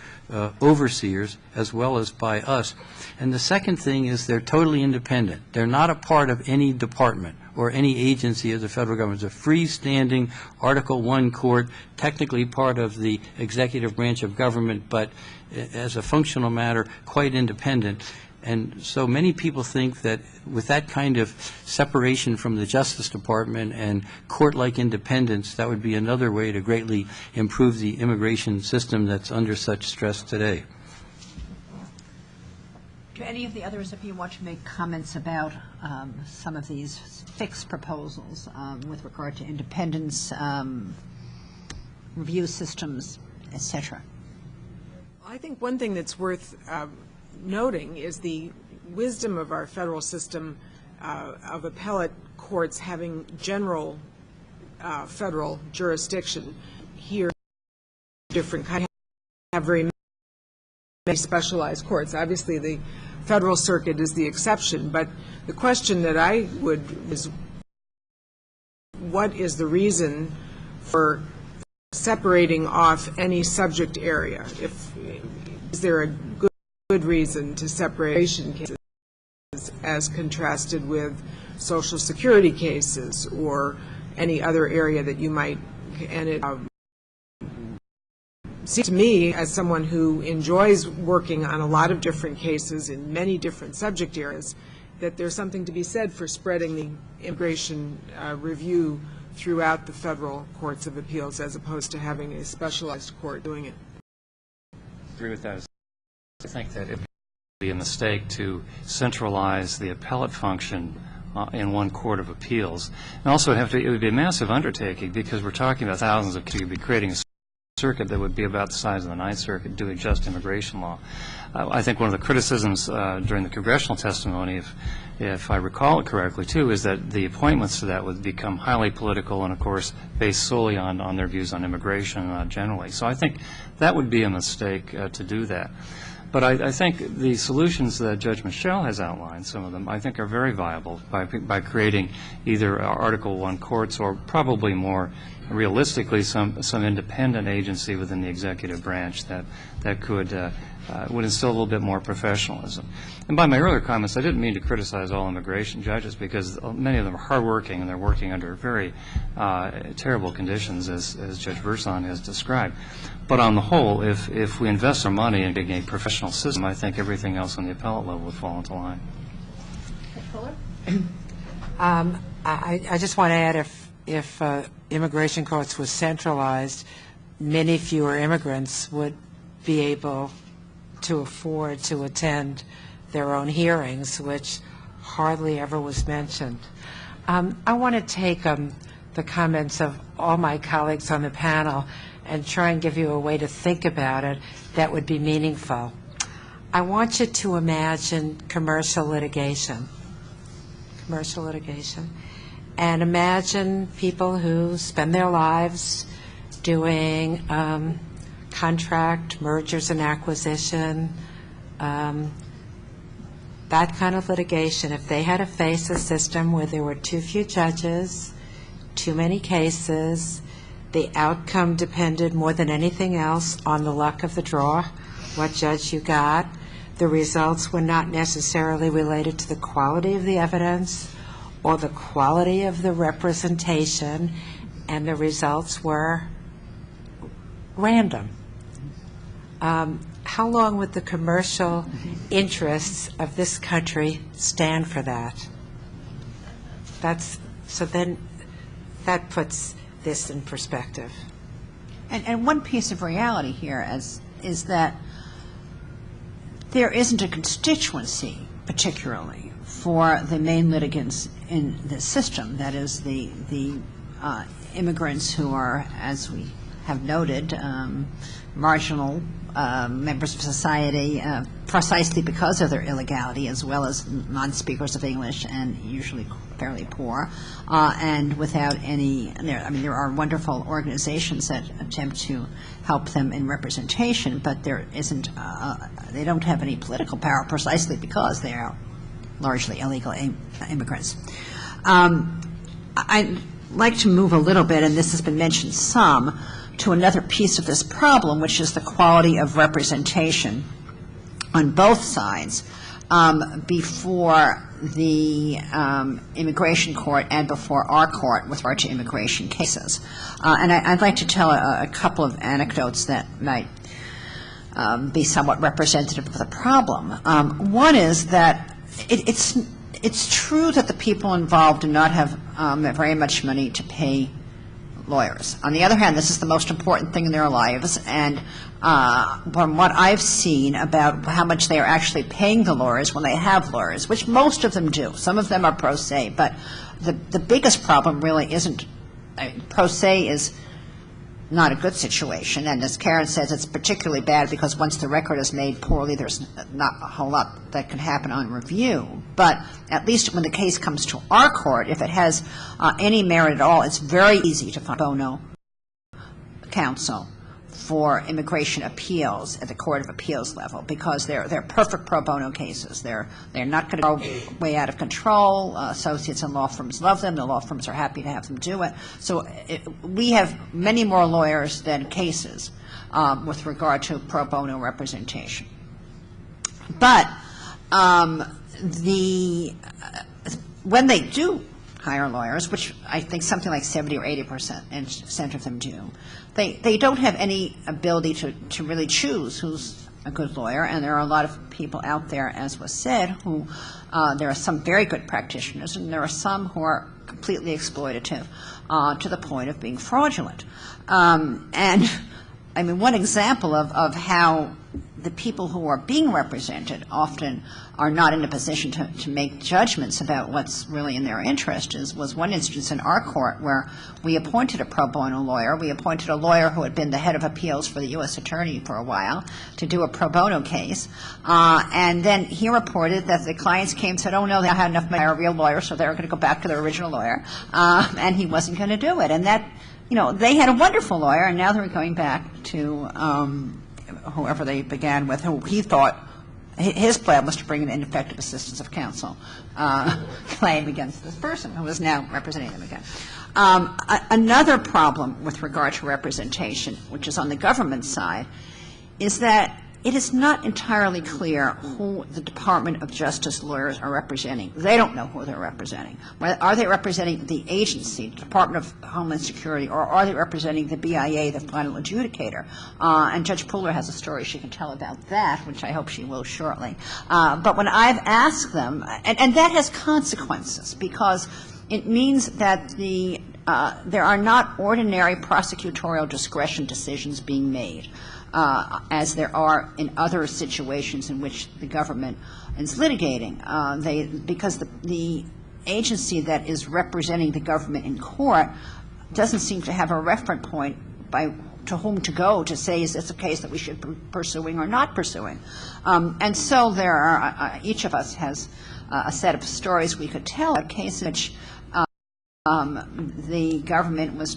overseers as well as by us. And the second thing is they're totally independent. They're not a part of any department or any agency of the federal government. It's a freestanding Article I court, technically part of the executive branch of government, but as a functional matter, quite independent. And so many people think that with that kind of separation from the Justice Department and court-like independence, that would be another way to greatly improve the immigration system that's under such stress today. Do any of the others of you want to make comments about some of these fixed proposals with regard to independence, review systems, et cetera? I think one thing that's worth noting is the wisdom of our federal system of appellate courts having general federal jurisdiction. Here, different kinds have very many specialized courts. Obviously, the Federal Circuit is the exception, but the question that I would is, what is the reason for separating off any subject area? Is there a good reason to separate cases as contrasted with Social Security cases or any other area that you might, and it seems to me, as someone who enjoys working on a lot of different cases in many different subject areas, that there's something to be said for spreading the immigration review throughout the federal courts of appeals as opposed to having a specialized court doing it. I agree with that. I think that it would be a mistake to centralize the appellate function in one court of appeals. And also it would be a massive undertaking because we're talking about thousands of cases. You'd be creating a circuit that would be about the size of the Ninth Circuit doing just immigration law. I think one of the criticisms during the congressional testimony, if I recall it correctly too, is that the appointments to that would become highly political and of course based solely on their views on immigration generally. So I think that would be a mistake to do that. But I think the solutions that Judge Michel has outlined, some of them, I think are very viable by creating either Article I courts or probably more realistically some independent agency within the executive branch that would instill a little bit more professionalism. And by my earlier comments, I didn't mean to criticize all immigration judges because many of them are hardworking and they're working under very terrible conditions, as Judge Verzon has described. But on the whole, if we invest our money in a professional system, I think everything else on the appellate level would fall into line. I just want to add, if immigration courts was centralized, many fewer immigrants would be able to afford to attend their own hearings, which hardly ever was mentioned. I want to take the comments of all my colleagues on the panel and try and give you a way to think about it that would be meaningful. I want you to imagine commercial litigation, and imagine people who spend their lives doing contract, mergers and acquisition, that kind of litigation. If they had to face a system where there were too few judges, too many cases, the outcome depended more than anything else on the luck of the draw, what judge you got. The results were not necessarily related to the quality of the evidence or the quality of the representation, and the results were random. how long would the commercial interests of this country stand for that? So then that puts this in perspective. And one piece of reality here is that there isn't a constituency, particularly, for the main litigants in the system. That is, the immigrants who are, as we have noted, marginal members of society, precisely because of their illegality, as well as non-speakers of English and usually fairly poor, and without any. There are wonderful organizations that attempt to help them in representation, but there isn't. They don't have any political power, precisely because they are largely illegal immigrants. I'd like to move a little bit, and this has been mentioned some, to another piece of this problem, which is the quality of representation on both sides before the immigration court and before our court with regard to immigration cases. And I'd like to tell a couple of anecdotes that might be somewhat representative of the problem. One is that it's true that the people involved do not have very much money to pay lawyers. On the other hand, this is the most important thing in their lives, and from what I've seen about how much they are actually paying the lawyers when they have lawyers, which most of them do. Some of them are pro se, but the biggest problem really isn't pro se is not a good situation, and as Karen says, it's particularly bad because once the record is made poorly, there's not a whole lot that can happen on review. But at least when the case comes to our court, if it has any merit at all, it's very easy to find bono counsel for immigration appeals at the Court of Appeals level, because they're perfect pro bono cases. They're not going to go way out of control. Associates and law firms love them. The law firms are happy to have them do it. So we have many more lawyers than cases with regard to pro bono representation. But when they do hire lawyers, which I think something like 70 or 80% of them do, they don't have any ability to really choose who's a good lawyer, and there are a lot of people out there, as was said, who there are some very good practitioners, and there are some who are completely exploitative to the point of being fraudulent. And I mean, one example of how the people who are being represented often are not in a position to make judgments about what's really in their interest was one instance in our court where we appointed a pro bono lawyer. We appointed a lawyer who had been the head of appeals for the U.S. attorney for a while to do a pro bono case. And then he reported that the clients came and said, oh, no, they had enough money to hire a real lawyer, so they were going to go back to their original lawyer. And he wasn't going to do it. And that, they had a wonderful lawyer, and now they're going back to whoever they began with, who he thought his plan was to bring an ineffective assistance of counsel claim against this person who is now representing them again. Another problem with regard to representation, which is on the government side, is that it is not entirely clear who the Department of Justice lawyers are representing. They don't know who they're representing. Are they representing the agency, the Department of Homeland Security, or are they representing the BIA, the final adjudicator? And Judge Pooler has a story she can tell about that, which I hope she will shortly. But when I've asked them, and that has consequences, because it means that there are not ordinary prosecutorial discretion decisions being made, as there are in other situations in which the government is litigating. Because the agency that is representing the government in court doesn't seem to have a reference point to whom to go to say, is this a case that we should be pursuing or not pursuing? And so there are, each of us has a set of stories we could tell, a case in which the government was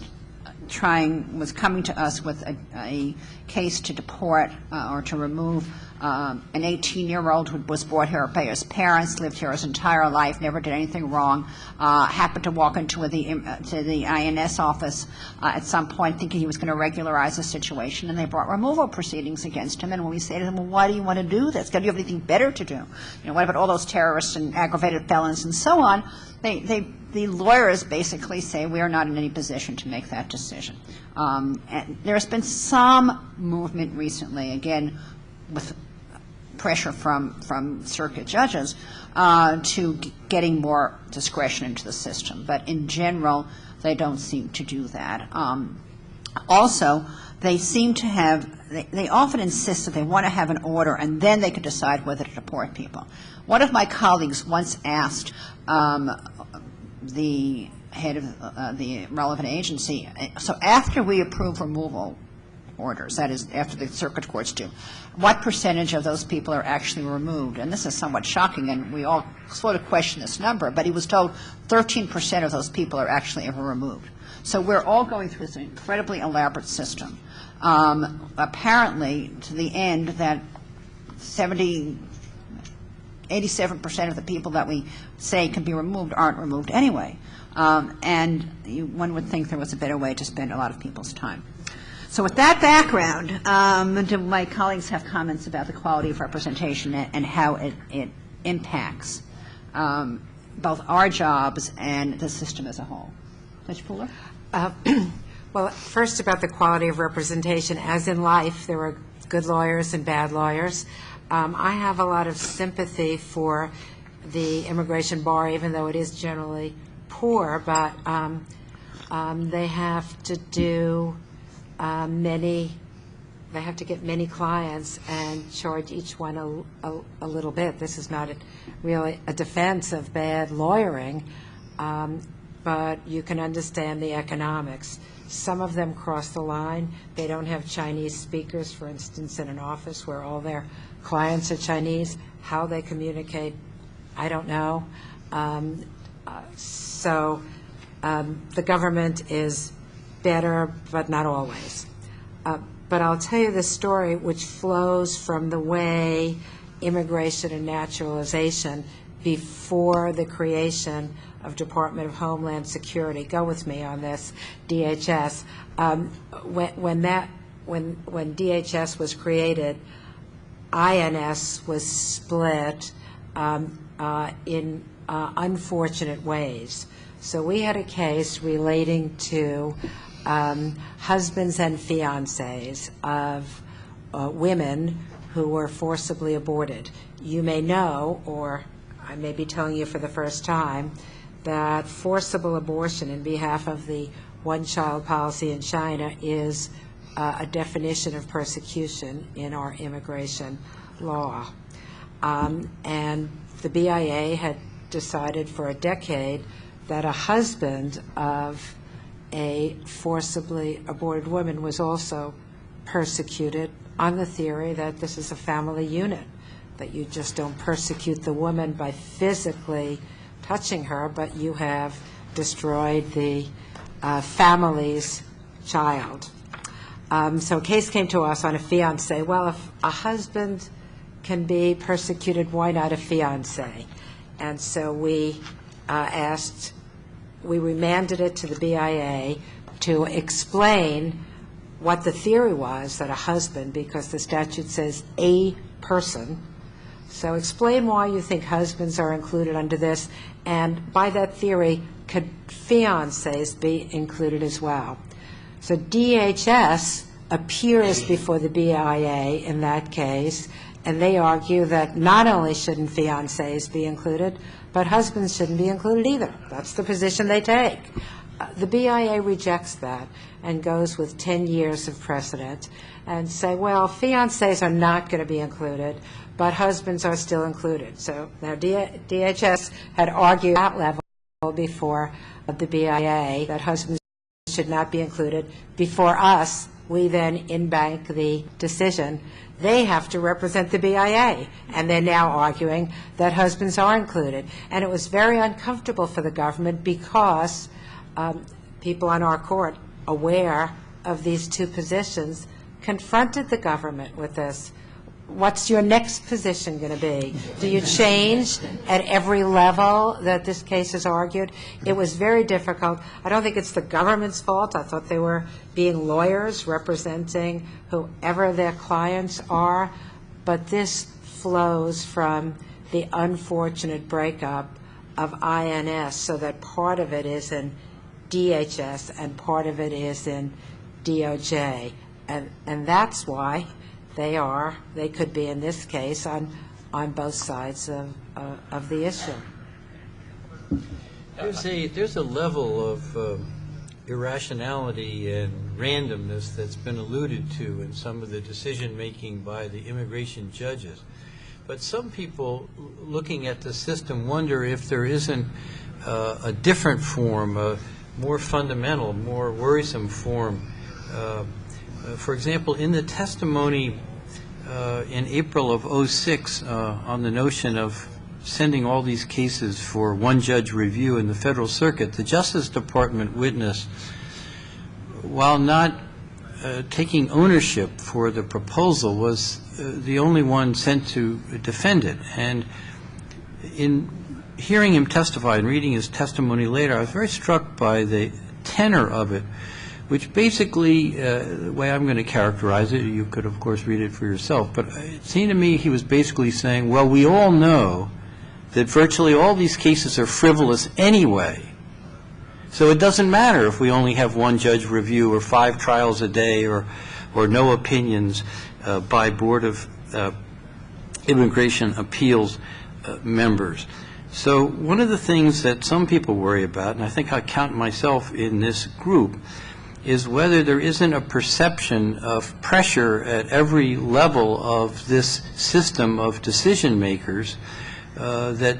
coming to us with a case to deport or to remove an 18-year-old who was brought here by his parents, lived here his entire life, never did anything wrong, happened to walk into the INS office at some point thinking he was going to regularize the situation, and they brought removal proceedings against him. And when we say to them, well, why do you want to do this? Do you have anything better to do? What about all those terrorists and aggravated felons and so on? The lawyers basically say we are not in any position to make that decision. And there's been some movement recently, again, with pressure from circuit judges, to getting more discretion into the system. But in general, they don't seem to do that. Also, they seem to have, they often insist that they want to have an order and then they can decide whether to deport people. One of my colleagues once asked the head of the relevant agency, so after we approve removal orders, that is, after the circuit courts do, what percentage of those people are actually removed? And this is somewhat shocking, and we all sort of question this number, but he was told 13% of those people are actually ever removed. So we're all going through this incredibly elaborate system. Apparently, to the end that 87% of the people that we say can be removed aren't removed anyway. And one would think there was a better way to spend a lot of people's time. So with that background, do my colleagues have comments about the quality of representation and how it impacts both our jobs and the system as a whole? Judge Pooler? Well, first about the quality of representation. As in life, there are good lawyers and bad lawyers. I have a lot of sympathy for the immigration bar, even though it is generally poor, but they have to do they have to get many clients and charge each one a little bit. This is not really a defense of bad lawyering, but you can understand the economics. Some of them cross the line. They don't have Chinese speakers, for instance, in an office where all their clients are Chinese. How they communicate, I don't know. So the government is better, but not always. But I'll tell you the story which flows from the way immigration and naturalization before the creation of Department of Homeland Security. Go with me on this, DHS. When DHS was created, INS was split in unfortunate ways. So we had a case relating to husbands and fiancés of women who were forcibly aborted. You may know, or I may be telling you for the first time, that forcible abortion in behalf of the one-child policy in China is a definition of persecution in our immigration law. And the BIA had decided for a decade that a husband of a forcibly aborted woman was also persecuted on the theory that this is a family unit, that you just don't persecute the woman by physically touching her, but you have destroyed the family's child. So a case came to us on a fiancé. Well, if a husband can be persecuted, why not a fiancé? And so we remanded it to the BIA to explain what the theory was that a husband, because the statute says a person, so explain why you think husbands are included under this, and by that theory, could fiancés be included as well? So DHS appears before the BIA in that case, and they argue that not only shouldn't fiancés be included, but husbands shouldn't be included either. That's the position they take. The BIA rejects that and goes with 10 years of precedent and say, well, fiancés are not going to be included, but husbands are still included. So now DHS had argued at that level before the BIA that husbands should not be included. Before us, we then in-bank the decision. They have to represent the BIA, and they're now arguing that husbands are included. And it was very uncomfortable for the government because people on our court, aware of these two positions, confronted the government with this. What's your next position going to be? Do you change at every level that this case is argued? It was very difficult. I don't think it's the government's fault. I thought they were being lawyers representing whoever their clients are. But this flows from the unfortunate breakup of INS, so that part of it is in DHS and part of it is in DOJ. And that's why they could be in this case on both sides of the issue. There's a level of irrationality and randomness that's been alluded to in some of the decision-making by the immigration judges. But some people looking at the system wonder if there isn't a different form, a more fundamental, more worrisome form. For example, in the testimony in April of '06 on the notion of sending all these cases for one-judge review in the Federal Circuit, the Justice Department witness, while not taking ownership for the proposal, was the only one sent to defend it. And in hearing him testify and reading his testimony later, I was very struck by the tenor of it, which basically, the way I'm going to characterize it, you could, of course, read it for yourself, but it seemed to me he was basically saying, well, we all know that virtually all these cases are frivolous anyway, so it doesn't matter if we only have one judge review or 5 trials a day or no opinions by Board of Immigration Appeals members. So one of the things that some people worry about, and I think I count myself in this group, is whether there isn't a perception of pressure at every level of this system of decision makers, that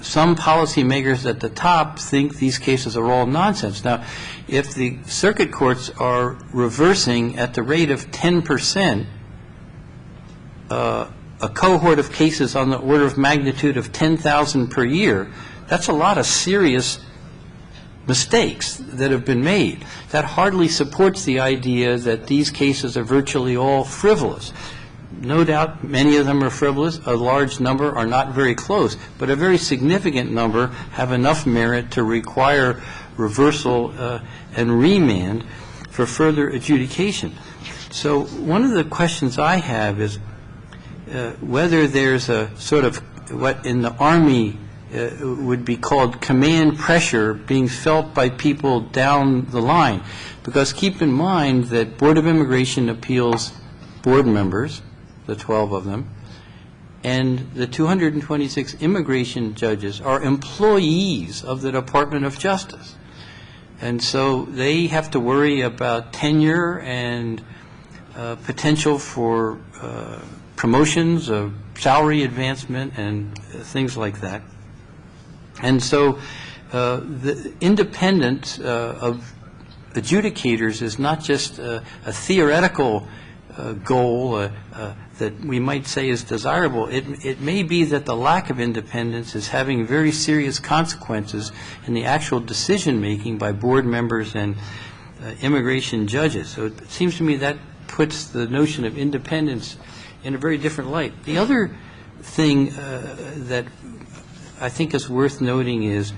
some policymakers at the top think these cases are all nonsense. Now, if the circuit courts are reversing at the rate of 10%, a cohort of cases on the order of magnitude of 10,000 per year, that's a lot of serious mistakes that have been made. That hardly supports the idea that these cases are virtually all frivolous. No doubt many of them are frivolous. A large number are not very close, but a very significant number have enough merit to require reversal and remand for further adjudication. So one of the questions I have is whether there's a sort of what in the Army would be called command pressure being felt by people down the line. Because keep in mind that Board of Immigration Appeals board members, the 12 of them, and the 226 immigration judges are employees of the Department of Justice. And so they have to worry about tenure and potential for promotions, salary advancement, and things like that. And so the independence of adjudicators is not just a theoretical goal that we might say is desirable. It may be that the lack of independence is having very serious consequences in the actual decision-making by board members and immigration judges. So it seems to me that puts the notion of independence in a very different light. The other thing that I think is worth noting is,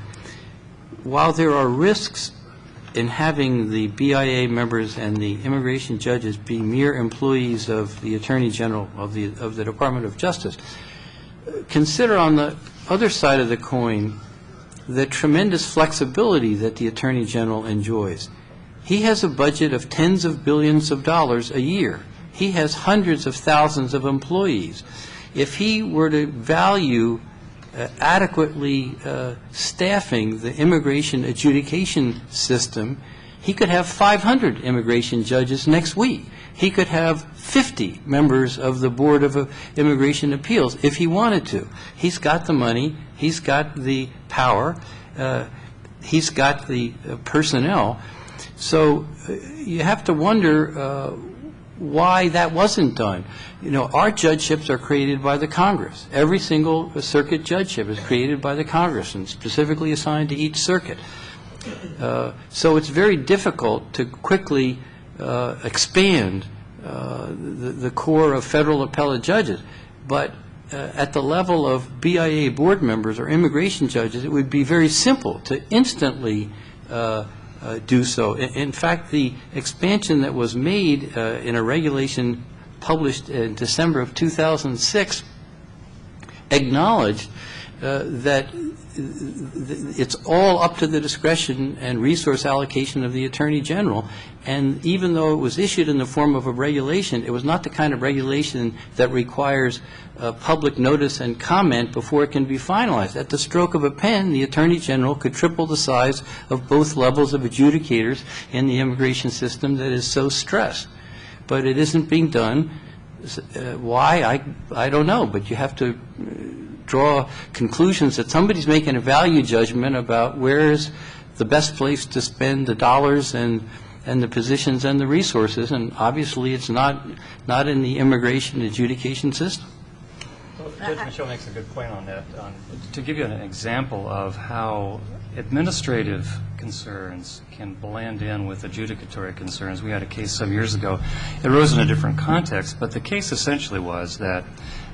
while there are risks in having the BIA members and the immigration judges be mere employees of the Attorney General of the Department of Justice, consider on the other side of the coin the tremendous flexibility that the Attorney General enjoys. He has a budget of tens of billions of dollars a year. He has hundreds of thousands of employees. If he were to value adequately staffing the immigration adjudication system, he could have 500 immigration judges next week. He could have 50 members of the Board of Immigration Appeals if he wanted to. He's got the money, he's got the power, he's got the personnel. So you have to wonder why that wasn't done. You know, our judgeships are created by the Congress. Every single circuit judgeship is created by the Congress and specifically assigned to each circuit. So it's very difficult to quickly expand the core of federal appellate judges. But at the level of BIA board members or immigration judges, it would be very simple to instantly do so. In fact, the expansion that was made in a regulation published in December of 2006 acknowledged that it's all up to the discretion and resource allocation of the Attorney General. And even though it was issued in the form of a regulation, it was not the kind of regulation that requires public notice and comment before it can be finalized. At the stroke of a pen, the Attorney General could triple the size of both levels of adjudicators in the immigration system that is so stressed. But it isn't being done. Why? I don't know. But you have to draw conclusions that somebody's making a value judgment about where is the best place to spend the dollars and the positions and the resources, and obviously it's not in the immigration adjudication system. Well, Judge Michel makes a good point on that. To give you an example of how administrative concerns can blend in with adjudicatory concerns, we had a case some years ago. It arose in a different context, but the case essentially was that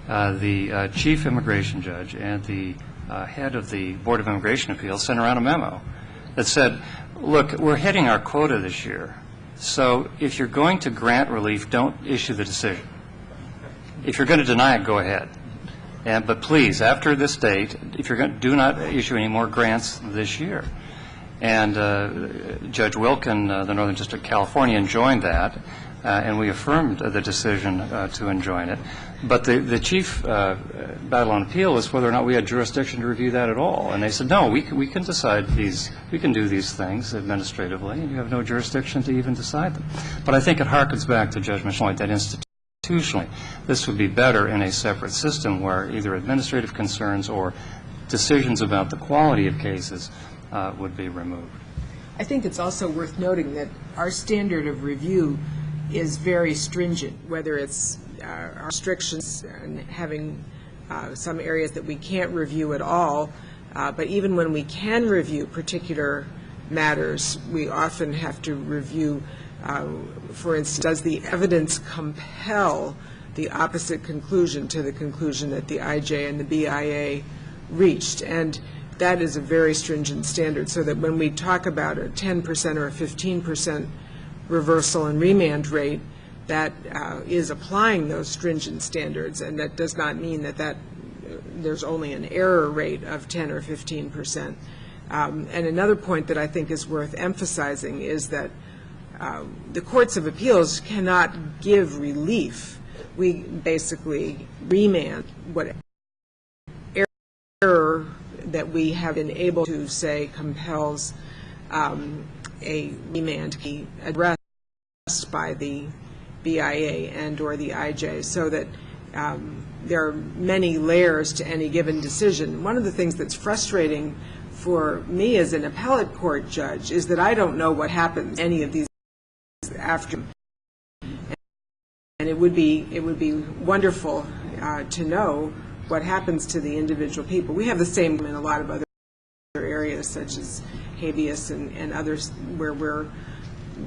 the chief immigration judge and the head of the Board of Immigration Appeals sent around a memo that said, look, we're hitting our quota this year, so if you're going to grant relief, don't issue the decision. If you're going to deny it, go ahead. But please, after this date, if you're going to, do not issue any more grants this year. And Judge Wilkin, the Northern District of California, enjoined that, and we affirmed the decision to enjoin it. But the chief battle on appeal is whether or not we had jurisdiction to review that at all. And they said, no, we can decide these, we can do these things administratively, and you have no jurisdiction to even decide them. But I think it harkens back to Judge Michel's point that institutionally this would be better in a separate system where either administrative concerns or decisions about the quality of cases would be removed. I think it's also worth noting that our standard of review is very stringent, whether it's our restrictions and having some areas that we can't review at all, but even when we can review particular matters, we often have to review, for instance, does the evidence compel the opposite conclusion to the conclusion that the IJ and the BIA reached? And that is a very stringent standard, so that when we talk about a 10% or a 15% reversal and remand rate, that is applying those stringent standards, and that does not mean that there's only an error rate of 10 or 15%. And another point that I think is worth emphasizing is that the courts of appeals cannot give relief. We basically remand what error that we have been able to say compels a remand to be addressed by the BIA and or the IJ, so that there are many layers to any given decision. One of the things that's frustrating for me as an appellate court judge is that I don't know what happens any of these after. And it would be wonderful to know what happens to the individual people. We have the same in a lot of other areas, such as habeas and others, where we're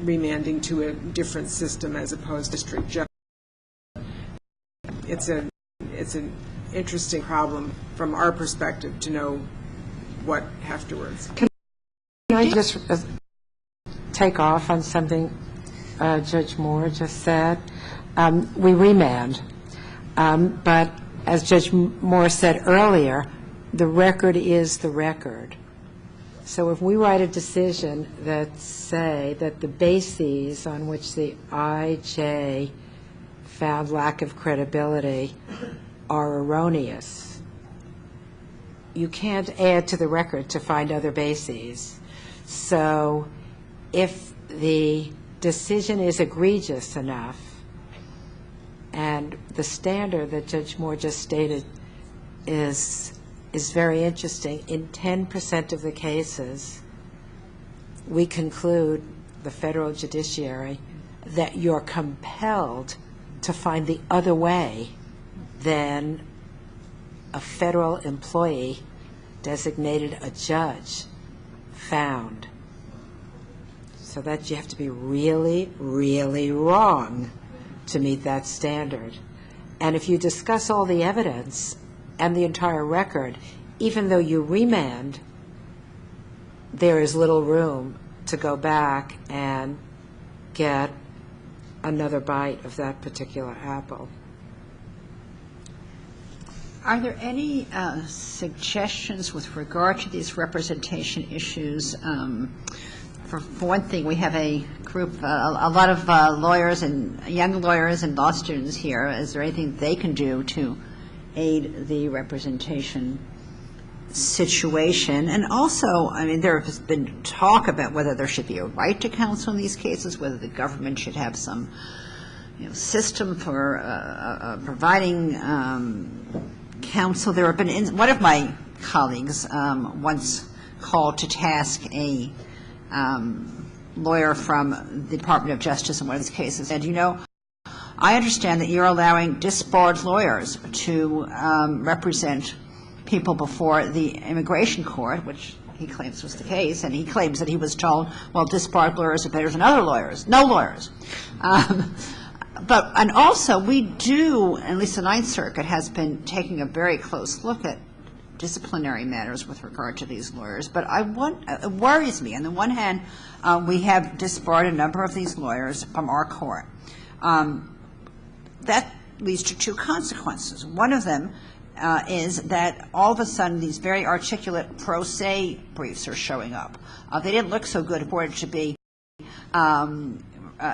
remanding to a different system as opposed to strict justice. It's an interesting problem from our perspective to know what afterwards. Can I just take off on something Judge Moore just said? We remand, but as Judge Moore said earlier, the record is the record. So if we write a decision that say that the bases on which the IJ found lack of credibility are erroneous, you can't add to the record to find other bases. So if the decision is egregious enough, and the standard that Judge Moore just stated is very interesting. In 10% of the cases, we conclude, the federal judiciary, that you're compelled to find the other way than a federal employee designated a judge found. So that you have to be really, really wrong to meet that standard. And if you discuss all the evidence and the entire record, even though you remand, there is little room to go back and get another bite of that particular apple. Are there any suggestions with regard to these representation issues? For one thing, we have a group, a lot of lawyers and young lawyers and law students here. Is there anything they can do to aid the representation situation? And also, I mean, there has been talk about whether there should be a right to counsel in these cases, whether the government should have some system for providing counsel. There have been one of my colleagues once called to task a lawyer from the Department of Justice in one of these cases, and I understand that you're allowing disbarred lawyers to represent people before the immigration court, which he claims was the case, and he claims that he was told, well, disbarred lawyers are better than other lawyers. No lawyers. And also, we do, at least the Ninth Circuit has been taking a very close look at disciplinary matters with regard to these lawyers. But it worries me. On the one hand, we have disbarred a number of these lawyers from our court. That leads to two consequences. One of them is that all of a sudden these very articulate pro se briefs are showing up. They didn't look so good reported to be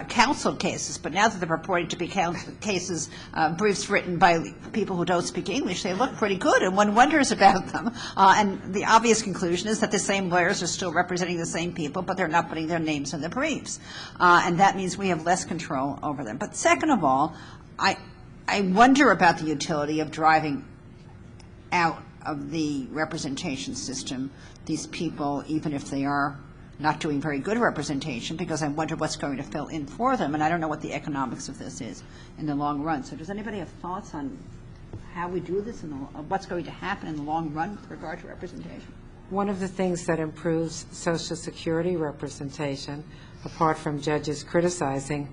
counseled cases, but now that they're purported to be cases, briefs written by people who don't speak English, they look pretty good, and one wonders about them. And the obvious conclusion is that the same lawyers are still representing the same people, but they're not putting their names in the briefs. And that means we have less control over them. But second of all, I wonder about the utility of driving out of the representation system these people, even if they are not doing very good representation, because I wonder what's going to fill in for them, and I don't know what the economics of this is in the long run. So does anybody have thoughts on how we do this and what's going to happen in the long run with regard to representation? One of the things that improves Social Security representation, apart from judges criticizing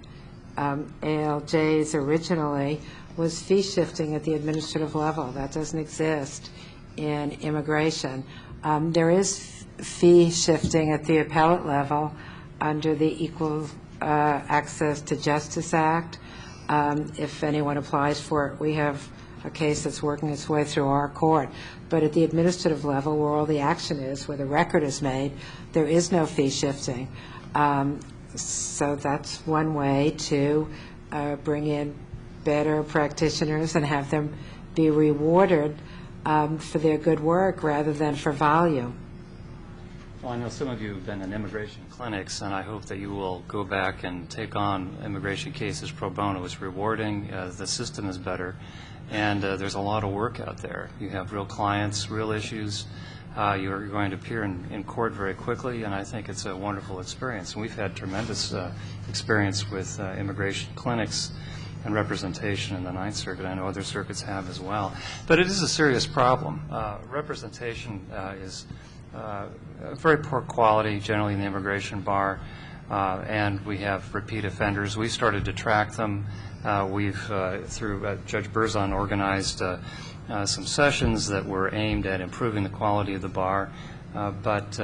ALJs originally, was fee shifting at the administrative level. That doesn't exist in immigration. There is fee shifting at the appellate level under the Equal Access to Justice Act. If anyone applies for it, we have a case that's working its way through our court. But at the administrative level, where all the action is, where the record is made, there is no fee shifting. So that's one way to bring in better practitioners and have them be rewarded for their good work rather than for volume. Well, I know some of you have been in immigration clinics, and I hope that you will go back and take on immigration cases pro bono. It's rewarding, the system is better, and there's a lot of work out there. You have real clients, real issues. You're going to appear in court very quickly, and I think it's a wonderful experience. And we've had tremendous experience with immigration clinics and representation in the Ninth Circuit. I know other circuits have as well. But it is a serious problem. Representation is very poor quality, generally in the immigration bar, and we have repeat offenders. We started to track them. We've, through Judge Berzon, organized some sessions that were aimed at improving the quality of the bar, but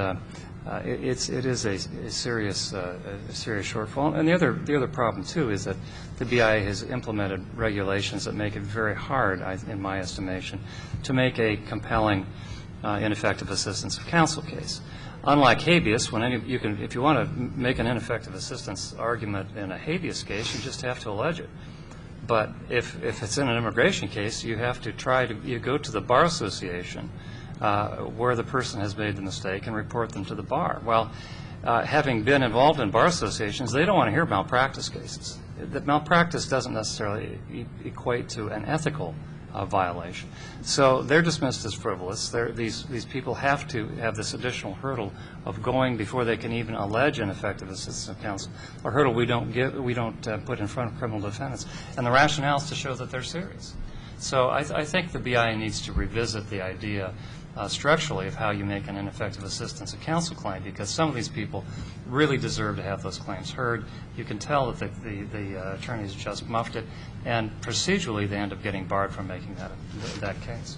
it is a serious shortfall. And the other problem too is that the BIA has implemented regulations that make it very hard, in my estimation, to make a compelling ineffective assistance of counsel case. Unlike habeas, if you want to make an ineffective assistance argument in a habeas case, you just have to allege it. But if it's in an immigration case, you have to you go to the Bar Association where the person has made the mistake and report them to the bar. Well, having been involved in bar associations, they don't want to hear malpractice cases. The malpractice doesn't necessarily equate to an ethical violation. So they're dismissed as frivolous. These people have to have this additional hurdle of going before they can even allege ineffective assistance of counsel, a hurdle we don't put in front of criminal defendants. And the rationale is to show that they're serious. So I think the BIA needs to revisit the idea structurally of how you make an ineffective assistance of counsel claim, because some of these people really deserve to have those claims heard. You can tell that the attorneys just muffed it, and procedurally they end up getting barred from making that case.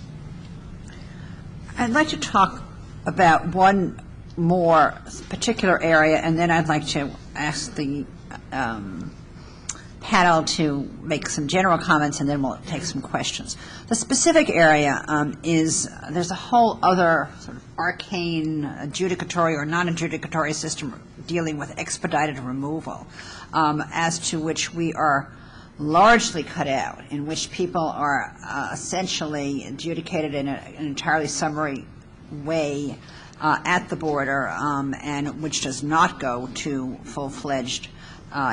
I'd like to talk about one more particular area, and then I'd like to ask the panel to make some general comments, and then we'll take some questions. The specific area is there's a whole other sort of arcane adjudicatory or non-adjudicatory system dealing with expedited removal, as to which we are largely cut out, in which people are essentially adjudicated in an entirely summary way at the border, and which does not go to full-fledged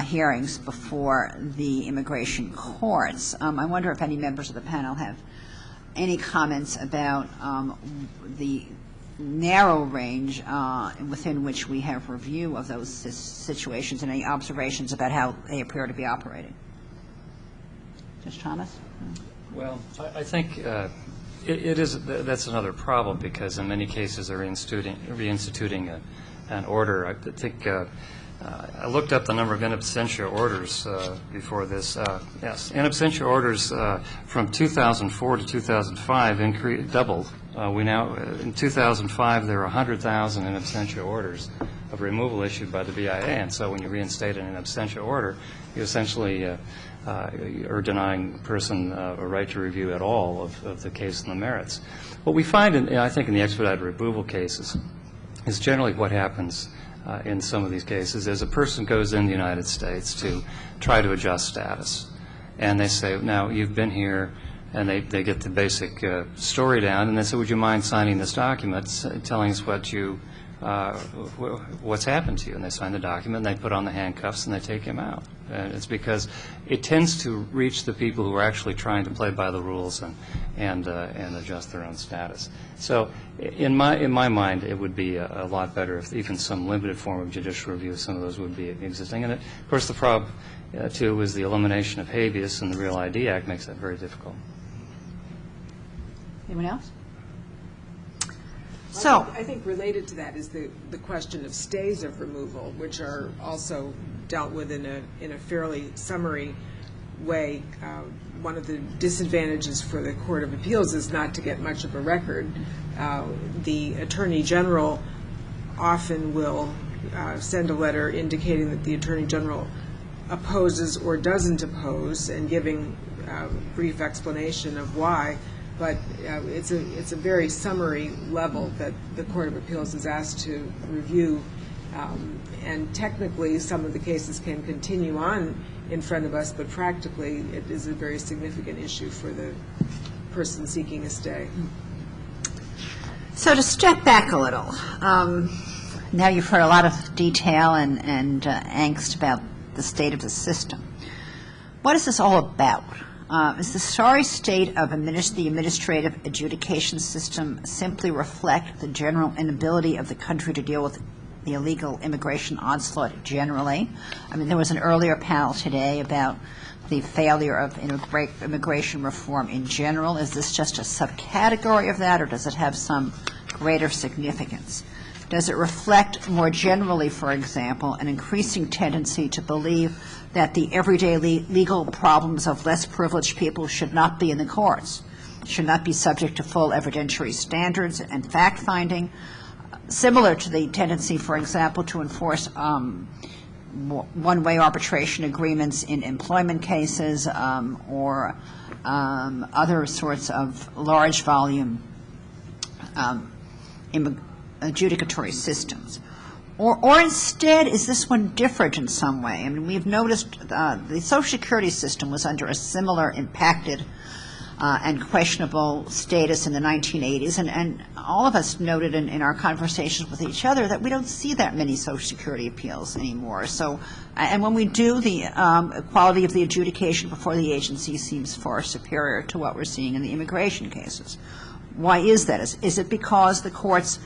hearings before the immigration courts. I wonder if any members of the panel have any comments about the narrow range within which we have review of those situations, and any observations about how they appear to be operating. Judge Thomas? Well, I think that's another problem, because in many cases they're reinstituting an order. I think I looked up the number of in absentia orders before this. Yes, in absentia orders from 2004 to 2005 doubled. We now, in 2005, there were 100,000 in absentia orders of removal issued by the BIA, and so when you reinstate an in absentia order, you essentially are denying the person a right to review at all of the case and the merits. What we find, I think, in the expedited removal cases is generally what happens in some of these cases is a person goes in the United States to try to adjust status, and they say, now, you've been here, and they get the basic story down, and they say, would you mind signing this document telling us what's happened to you? And they sign the document, and they put on the handcuffs, and they take him out. And it's because it tends to reach the people who are actually trying to play by the rules and adjust their own status. So in my mind, it would be a lot better if even some limited form of judicial review of some of those would be existing. And of course, the problem, too, is the elimination of habeas, and the Real ID Act makes that very difficult. Anyone else? So I think related to that is the question of stays of removal, which are also dealt with in a fairly summary way. One of the disadvantages for the Court of Appeals is not to get much of a record. The Attorney General often will send a letter indicating that the Attorney General opposes or doesn't oppose, and giving a brief explanation of why. But it's a very summary level that the Court of Appeals is asked to review. And technically, some of the cases can continue on in front of us, but practically it is a very significant issue for the person seeking a stay. So to step back a little, now you've heard a lot of detail and angst about the state of the system. What is this all about? Is the sorry state of the administrative adjudication system simply reflect the general inability of the country to deal with the illegal immigration onslaught generally? I mean, there was an earlier panel today about the failure of immigration reform in general. Is this just a subcategory of that, or does it have some greater significance? Does it reflect more generally, for example, an increasing tendency to believe that the everyday legal problems of less privileged people should not be in the courts, should not be subject to full evidentiary standards and fact-finding, similar to the tendency, for example, to enforce one-way arbitration agreements in employment cases or other sorts of large volume adjudicatory systems? Or instead, is this one different in some way? I mean, we've noticed the Social Security system was under a similar impacted and questionable status in the 1980s, and all of us noted in our conversations with each other that we don't see that many Social Security appeals anymore. So, and when we do, the quality of the adjudication before the agency seems far superior to what we're seeing in the immigration cases. Why is that? Is it because the courts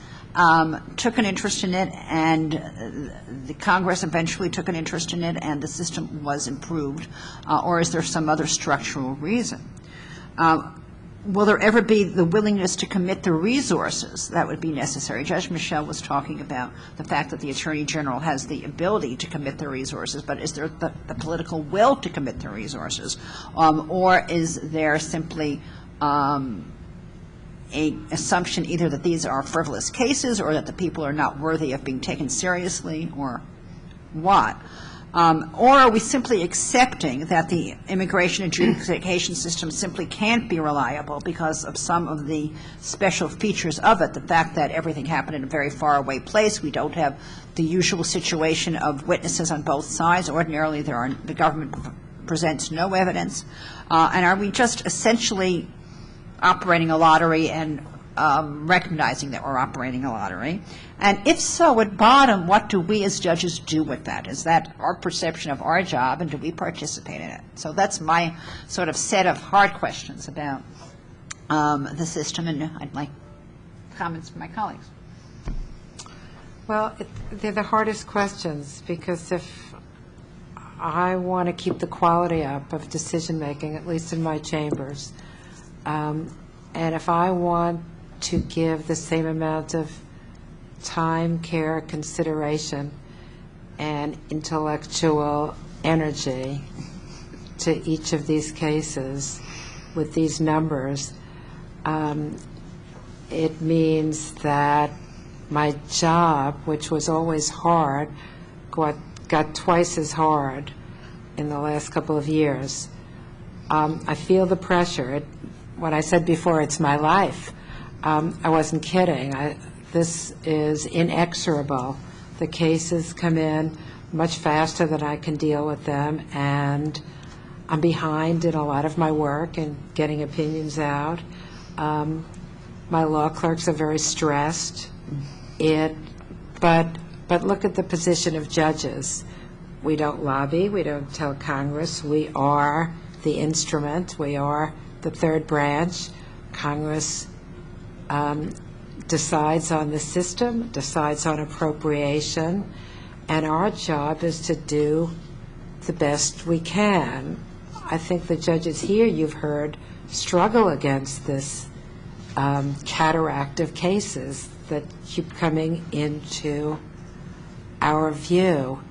took an interest in it, and the Congress eventually took an interest in it, and the system was improved, or is there some other structural reason? Will there ever be the willingness to commit the resources that would be necessary? Judge Michel was talking about the fact that the Attorney General has the ability to commit the resources, but is there the political will to commit the resources? Or is there simply an assumption either that these are frivolous cases or that the people are not worthy of being taken seriously, or what? Or are we simply accepting that the immigration adjudication system simply can't be reliable because of some of the special features of it, the fact that everything happened in a very faraway place, we don't have the usual situation of witnesses on both sides, ordinarily the government presents no evidence, and are we just essentially operating a lottery and recognizing that we're operating a lottery? And if so, at bottom, what do we as judges do with that? Is that our perception of our job, and do we participate in it? So that's my sort of set of hard questions about the system, and I'd like comments from my colleagues. Well, they're the hardest questions, because if I want to keep the quality up of decision-making, at least in my chambers, and if I want to give the same amount of time, care, consideration, and intellectual energy to each of these cases with these numbers, it means that my job, which was always hard, got twice as hard in the last couple of years. I feel the pressure. When I said before, it's my life, I wasn't kidding. This is inexorable. The cases come in much faster than I can deal with them, and I'm behind in a lot of my work and getting opinions out. My law clerks are very stressed. But look at the position of judges. We don't lobby. We don't tell Congress. We are the instrument. We are the third branch. Congress decides on the system, decides on appropriation, and our job is to do the best we can. I think the judges here, you've heard, struggle against this cataract of cases that keep coming into our view.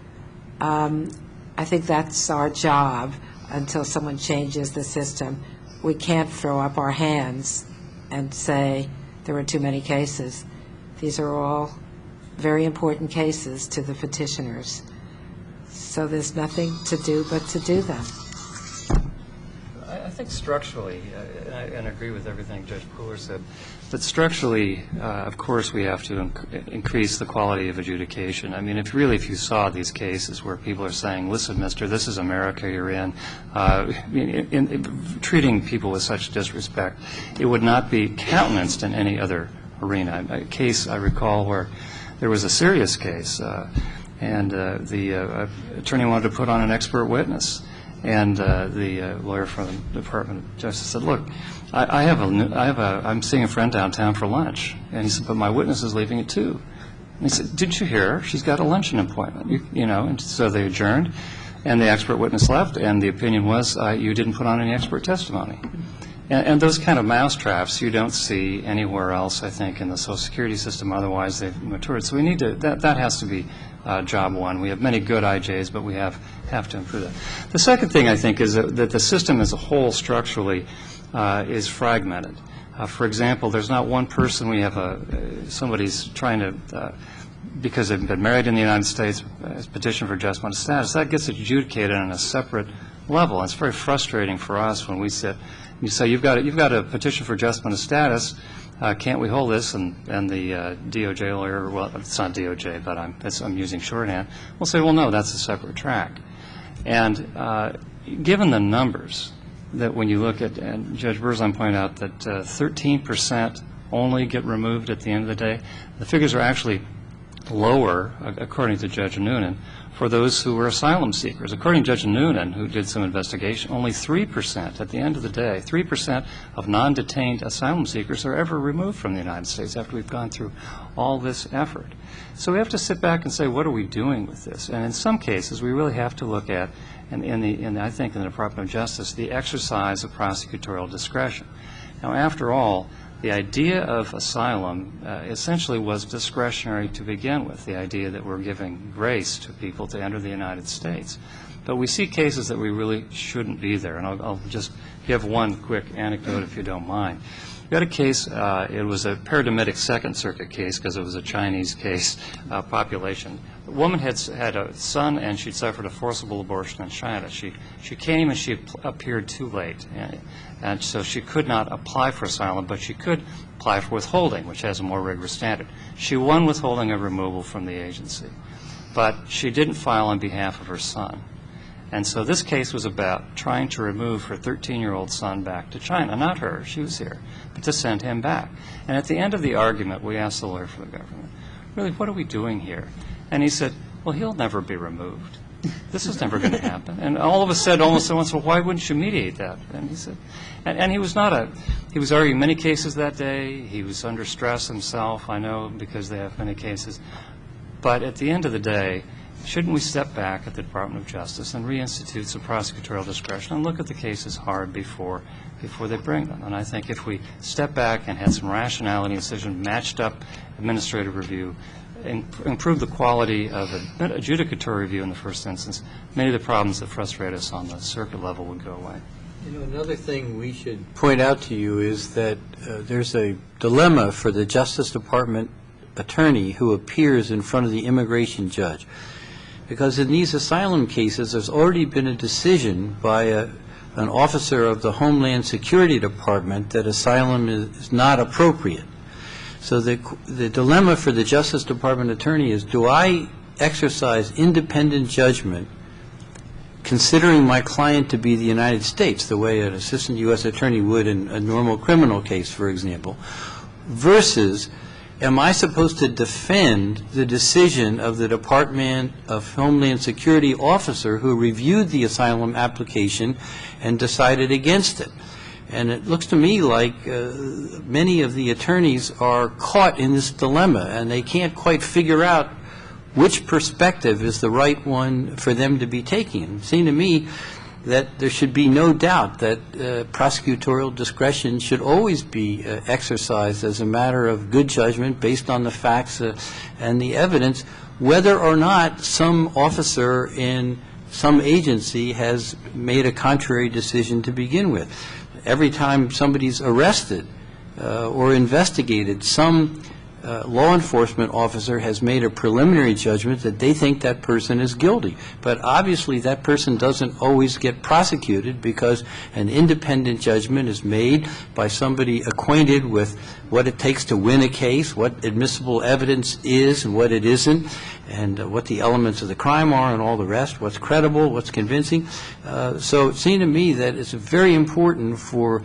I think that's our job until someone changes the system. We can't throw up our hands and say there were too many cases. These are all very important cases to the petitioners. So there's nothing to do but to do them. I think structurally, and I agree with everything Judge Pooler said, but structurally, of course, we have to increase the quality of adjudication. I mean, if you saw these cases where people are saying, listen, mister, this is America you're in treating people with such disrespect, it would not be countenanced in any other arena. A case I recall where there was a serious case, and the attorney wanted to put on an expert witness. And the lawyer from the Department of Justice said, "Look, I'm seeing a friend downtown for lunch." And he said, "But my witness is leaving at 2:00." And he said, "Didn't you hear her? She's got a luncheon appointment." And so they adjourned, and the expert witness left, and the opinion was you didn't put on any expert testimony. And those kind of mousetraps you don't see anywhere else, I think, in the Social Security system. Otherwise, they've matured. So we need to that has to be job one. We have many good IJs, but we have to improve that. The second thing, I think, is that the system as a whole structurally is fragmented. For example, there's not one person. We have somebody's trying to, because they've been married in the United States, petition for adjustment of status. That gets adjudicated on a separate level. And it's very frustrating for us when we sit. You say you've got a petition for adjustment of status. Can't we hold this? And the DOJ lawyer, well, it's not DOJ, but I'm using shorthand, will say, well, no, that's a separate track. And given the numbers that when you look at, and Judge Berzon pointed out that 13% only get removed at the end of the day, the figures are actually lower, according to Judge Noonan, for those who were asylum seekers. According to Judge Noonan, who did some investigation, only 3% at the end of the day, 3% of non-detained asylum seekers are ever removed from the United States after we've gone through all this effort. So we have to sit back and say, what are we doing with this? And in some cases, we really have to look at, I think in the Department of Justice, the exercise of prosecutorial discretion. Now, after all, the idea of asylum essentially was discretionary to begin with, the idea that we're giving grace to people to enter the United States. But we see cases that we really shouldn't be there. And I'll just give one quick anecdote, if you don't mind. We had a case, it was a paradigmatic Second Circuit case because it was a Chinese case population. The woman had a son and she'd suffered a forcible abortion in China. She came and she appeared too late, and so she could not apply for asylum, but she could apply for withholding, which has a more rigorous standard. She won withholding of removal from the agency, but she didn't file on behalf of her son. And so this case was about trying to remove her 13-year-old son back to China. Not her, she was here, but to send him back. And at the end of the argument, we asked the lawyer for the government, really, what are we doing here? And he said, well, he'll never be removed. This is never going to happen. And all of us said almost at once, well, why wouldn't you mediate that? And he said, and he was he was arguing many cases that day. He was under stress himself, I know, because they have many cases. But at the end of the day, shouldn't we step back at the Department of Justice and reinstitute some prosecutorial discretion and look at the cases hard before they bring them? And I think if we step back and had some rationality and decision, matched up administrative review, improve the quality of adjudicatory review in the first instance, many of the problems that frustrate us on the circuit level would go away. You know, another thing we should point out to you is that there's a dilemma for the Justice Department attorney who appears in front of the immigration judge. Because in these asylum cases, there's already been a decision by an officer of the Homeland Security Department that asylum is not appropriate. So the dilemma for the Justice Department attorney is, do I exercise independent judgment considering my client to be the United States, the way an assistant U.S. attorney would in a normal criminal case, for example, versus am I supposed to defend the decision of the Department of Homeland Security officer who reviewed the asylum application and decided against it? And it looks to me like many of the attorneys are caught in this dilemma, and they can't quite figure out which perspective is the right one for them to be taking. It seems to me that there should be no doubt that prosecutorial discretion should always be exercised as a matter of good judgment based on the facts and the evidence, whether or not some officer in some agency has made a contrary decision to begin with. Every time somebody's arrested or investigated, some law enforcement officer has made a preliminary judgment that they think that person is guilty. But obviously that person doesn't always get prosecuted because an independent judgment is made by somebody acquainted with what it takes to win a case, what admissible evidence is and what it isn't, and what the elements of the crime are and all the rest, what's credible, what's convincing. So it seemed to me that it's very important for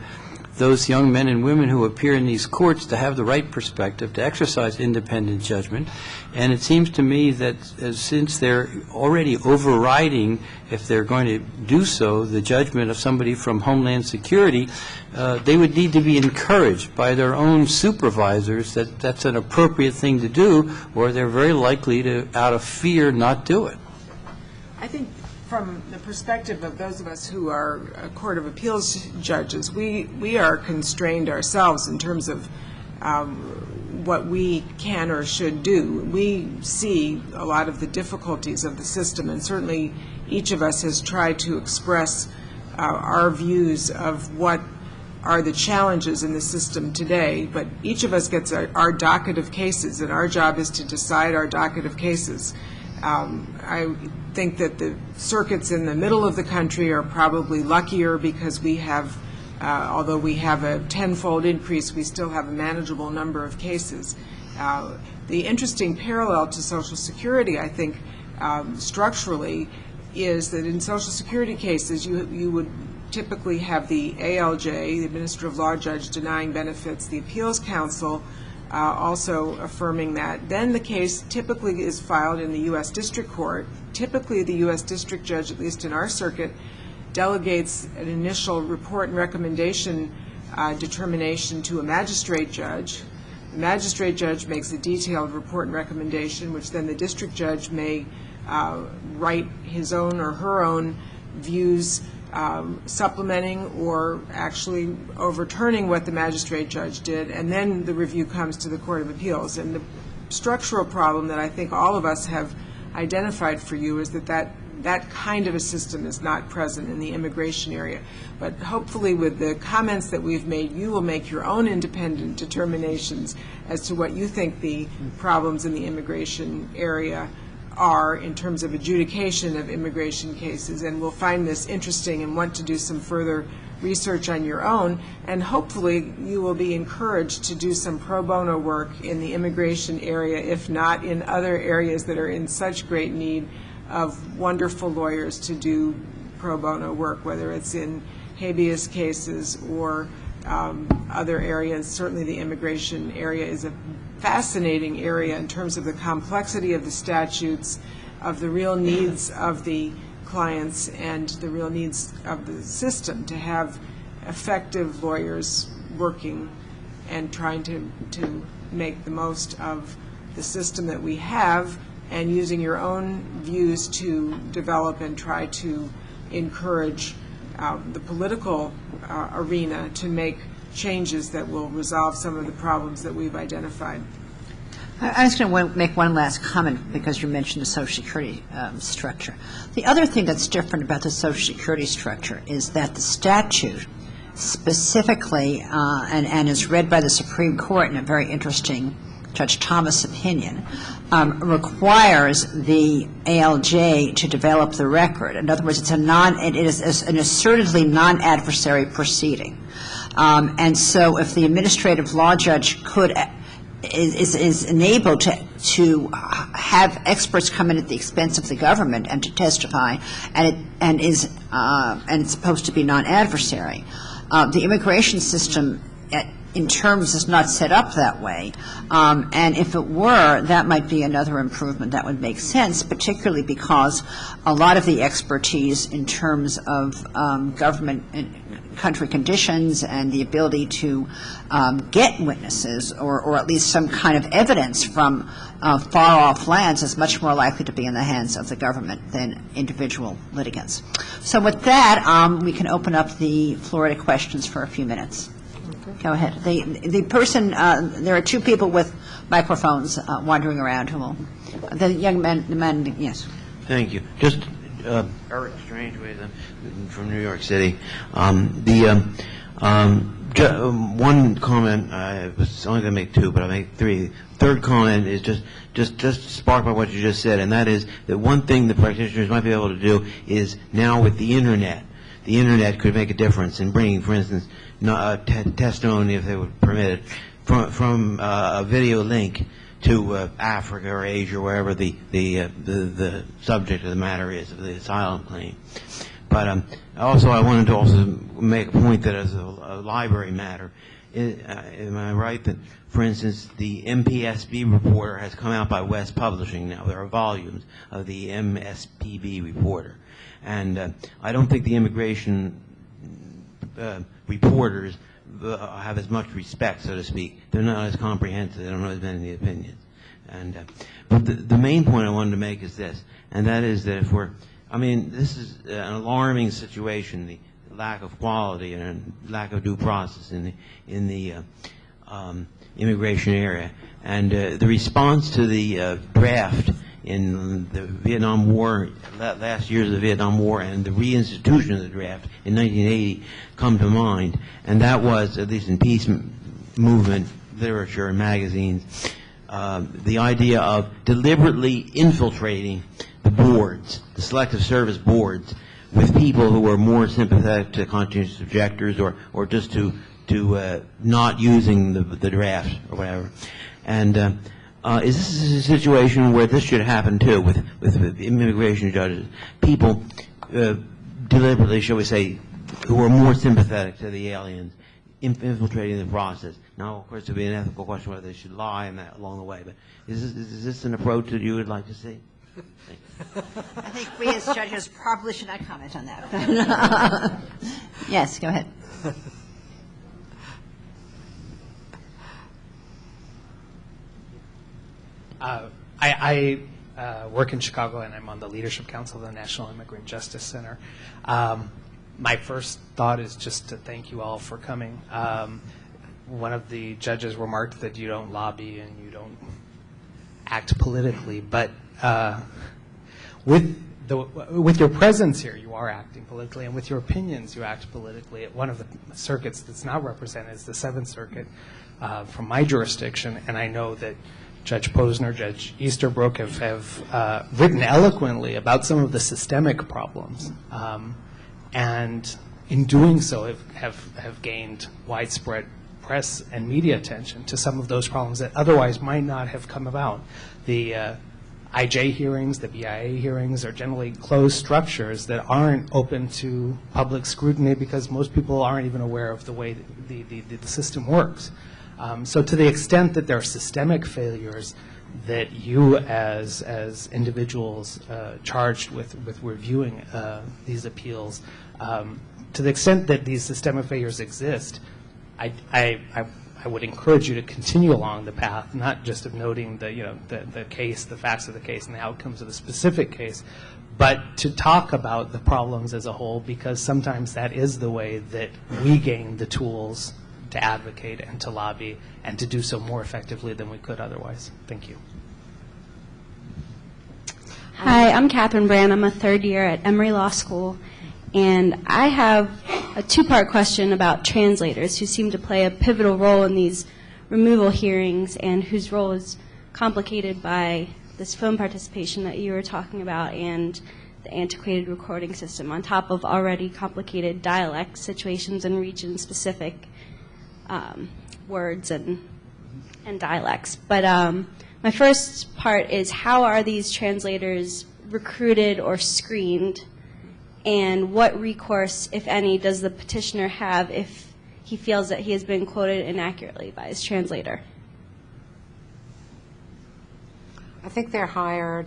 those young men and women who appear in these courts to have the right perspective, to exercise independent judgment. And it seems to me that since they're already overriding, if they're going to do so, the judgment of somebody from Homeland Security, they would need to be encouraged by their own supervisors that that's an appropriate thing to do, or they're very likely to, out of fear, not do it. I think from the perspective of those of us who are Court of Appeals judges, we are constrained ourselves in terms of what we can or should do. We see a lot of the difficulties of the system, and certainly each of us has tried to express our views of what are the challenges in the system today, but each of us gets our docket of cases, and our job is to decide our docket of cases. I think that the circuits in the middle of the country are probably luckier because we have, although we have a tenfold increase, we still have a manageable number of cases. The interesting parallel to Social Security, I think, structurally, is that in Social Security cases you would typically have the ALJ, the Administrative Law Judge, denying benefits, the Appeals Council also affirming that. Then the case typically is filed in the U.S. District Court. Typically the U.S. District Judge, at least in our circuit, delegates an initial report and recommendation determination to a magistrate judge. The magistrate judge makes a detailed report and recommendation, which then the district judge may write his own or her own views, supplementing or actually overturning what the magistrate judge did, and then the review comes to the Court of Appeals. And the structural problem that I think all of us have identified for you is that that kind of a system is not present in the immigration area. But hopefully with the comments that we've made, you will make your own independent determinations as to what you think the problems in the immigration area are in terms of adjudication of immigration cases, and will find this interesting and want to do some further research on your own, and hopefully you will be encouraged to do some pro bono work in the immigration area, if not in other areas that are in such great need of wonderful lawyers to do pro bono work, whether it's in habeas cases or other areas. Certainly the immigration area is a fascinating area in terms of the complexity of the statutes, of the real needs of the clients, and the real needs of the system to have effective lawyers working and trying to make the most of the system that we have, and using your own views to develop and try to encourage the political arena to make changes that will resolve some of the problems that we've identified. I was going to make one last comment because you mentioned the Social Security structure. The other thing that's different about the Social Security structure is that the statute specifically, and is read by the Supreme Court in a very interesting Judge Thomas opinion, requires the ALJ to develop the record. In other words, it is an assertedly non-adversary proceeding. And so if the administrative law judge is enabled to have experts come in at the expense of the government and to testify, and it's supposed to be non-adversary, the immigration system in terms is not set up that way. And if it were, that might be another improvement that would make sense, particularly because a lot of the expertise in terms of government and country conditions and the ability to get witnesses or at least some kind of evidence from far-off lands is much more likely to be in the hands of the government than individual litigants. So with that, we can open up the floor to questions for a few minutes. Go ahead. The person, there are two people with microphones wandering around who will, the young man, yes. Thank you. Just Eric Strangeway from New York City. One comment, I was only going to make two, but I'll make three. Third comment is just sparked by what you just said, and that is that one thing the practitioners might be able to do is now with the Internet could make a difference in bringing, for instance, testimony, if they would permit it, from a video link to Africa or Asia, wherever the subject of the matter is of the asylum claim. But also, I wanted to also make a point that as a library matter, am I right that, for instance, the MPSB reporter has come out by West Publishing now? There are volumes of the MSPB reporter. And I don't think the immigration reporters have as much respect, so to speak. They're not as comprehensive. They don't know as many opinions. And but the main point I wanted to make is this, and that is that if this is an alarming situation, the lack of quality and lack of due process in the immigration area, and the response to the draft in the Vietnam War, last years of the Vietnam War, and the reinstitution of the draft in 1980 come to mind, and that was, at least in peace movement literature and magazines, the idea of deliberately infiltrating the boards, the selective service boards, with people who were more sympathetic to conscientious objectors or just to not using the draft or whatever. And is this a situation where this should happen too with immigration judges? People deliberately, shall we say, who are more sympathetic to the aliens, infiltrating the process. Now, of course, there would be an ethical question whether they should lie in that along the way. But is this an approach that you would like to see? I think we as judges probably should not comment on that. Yes, go ahead. I work in Chicago, and I'm on the Leadership Council of the National Immigrant Justice Center. My first thought is just to thank you all for coming. One of the judges remarked that you don't lobby and you don't act politically, but with with your presence here, you are acting politically, and with your opinions, you act politically. At one of the circuits that's not represented is the Seventh Circuit from my jurisdiction, and I know that Judge Posner, Judge Easterbrook have written eloquently about some of the systemic problems, and in doing so have gained widespread press and media attention to some of those problems that otherwise might not have come about. The IJ hearings, the BIA hearings are generally closed structures that aren't open to public scrutiny because most people aren't even aware of the way the system works. So to the extent that there are systemic failures that you as individuals charged with reviewing these appeals, to the extent that these systemic failures exist, I would encourage you to continue along the path, not just of noting the case, the facts of the case, and the outcomes of the specific case, but to talk about the problems as a whole, because sometimes that is the way that we gain the tools to advocate and to lobby and to do so more effectively than we could otherwise. Thank you. Hi, I'm Catherine Brand. I'm a third year at Emory Law School, and I have a two-part question about translators who seem to play a pivotal role in these removal hearings and whose role is complicated by this phone participation that you were talking about and the antiquated recording system on top of already complicated dialect situations and region-specific words and dialects. But my first part is, how are these translators recruited or screened, and what recourse, if any, does the petitioner have if he feels that he has been quoted inaccurately by his translator? I think they're hired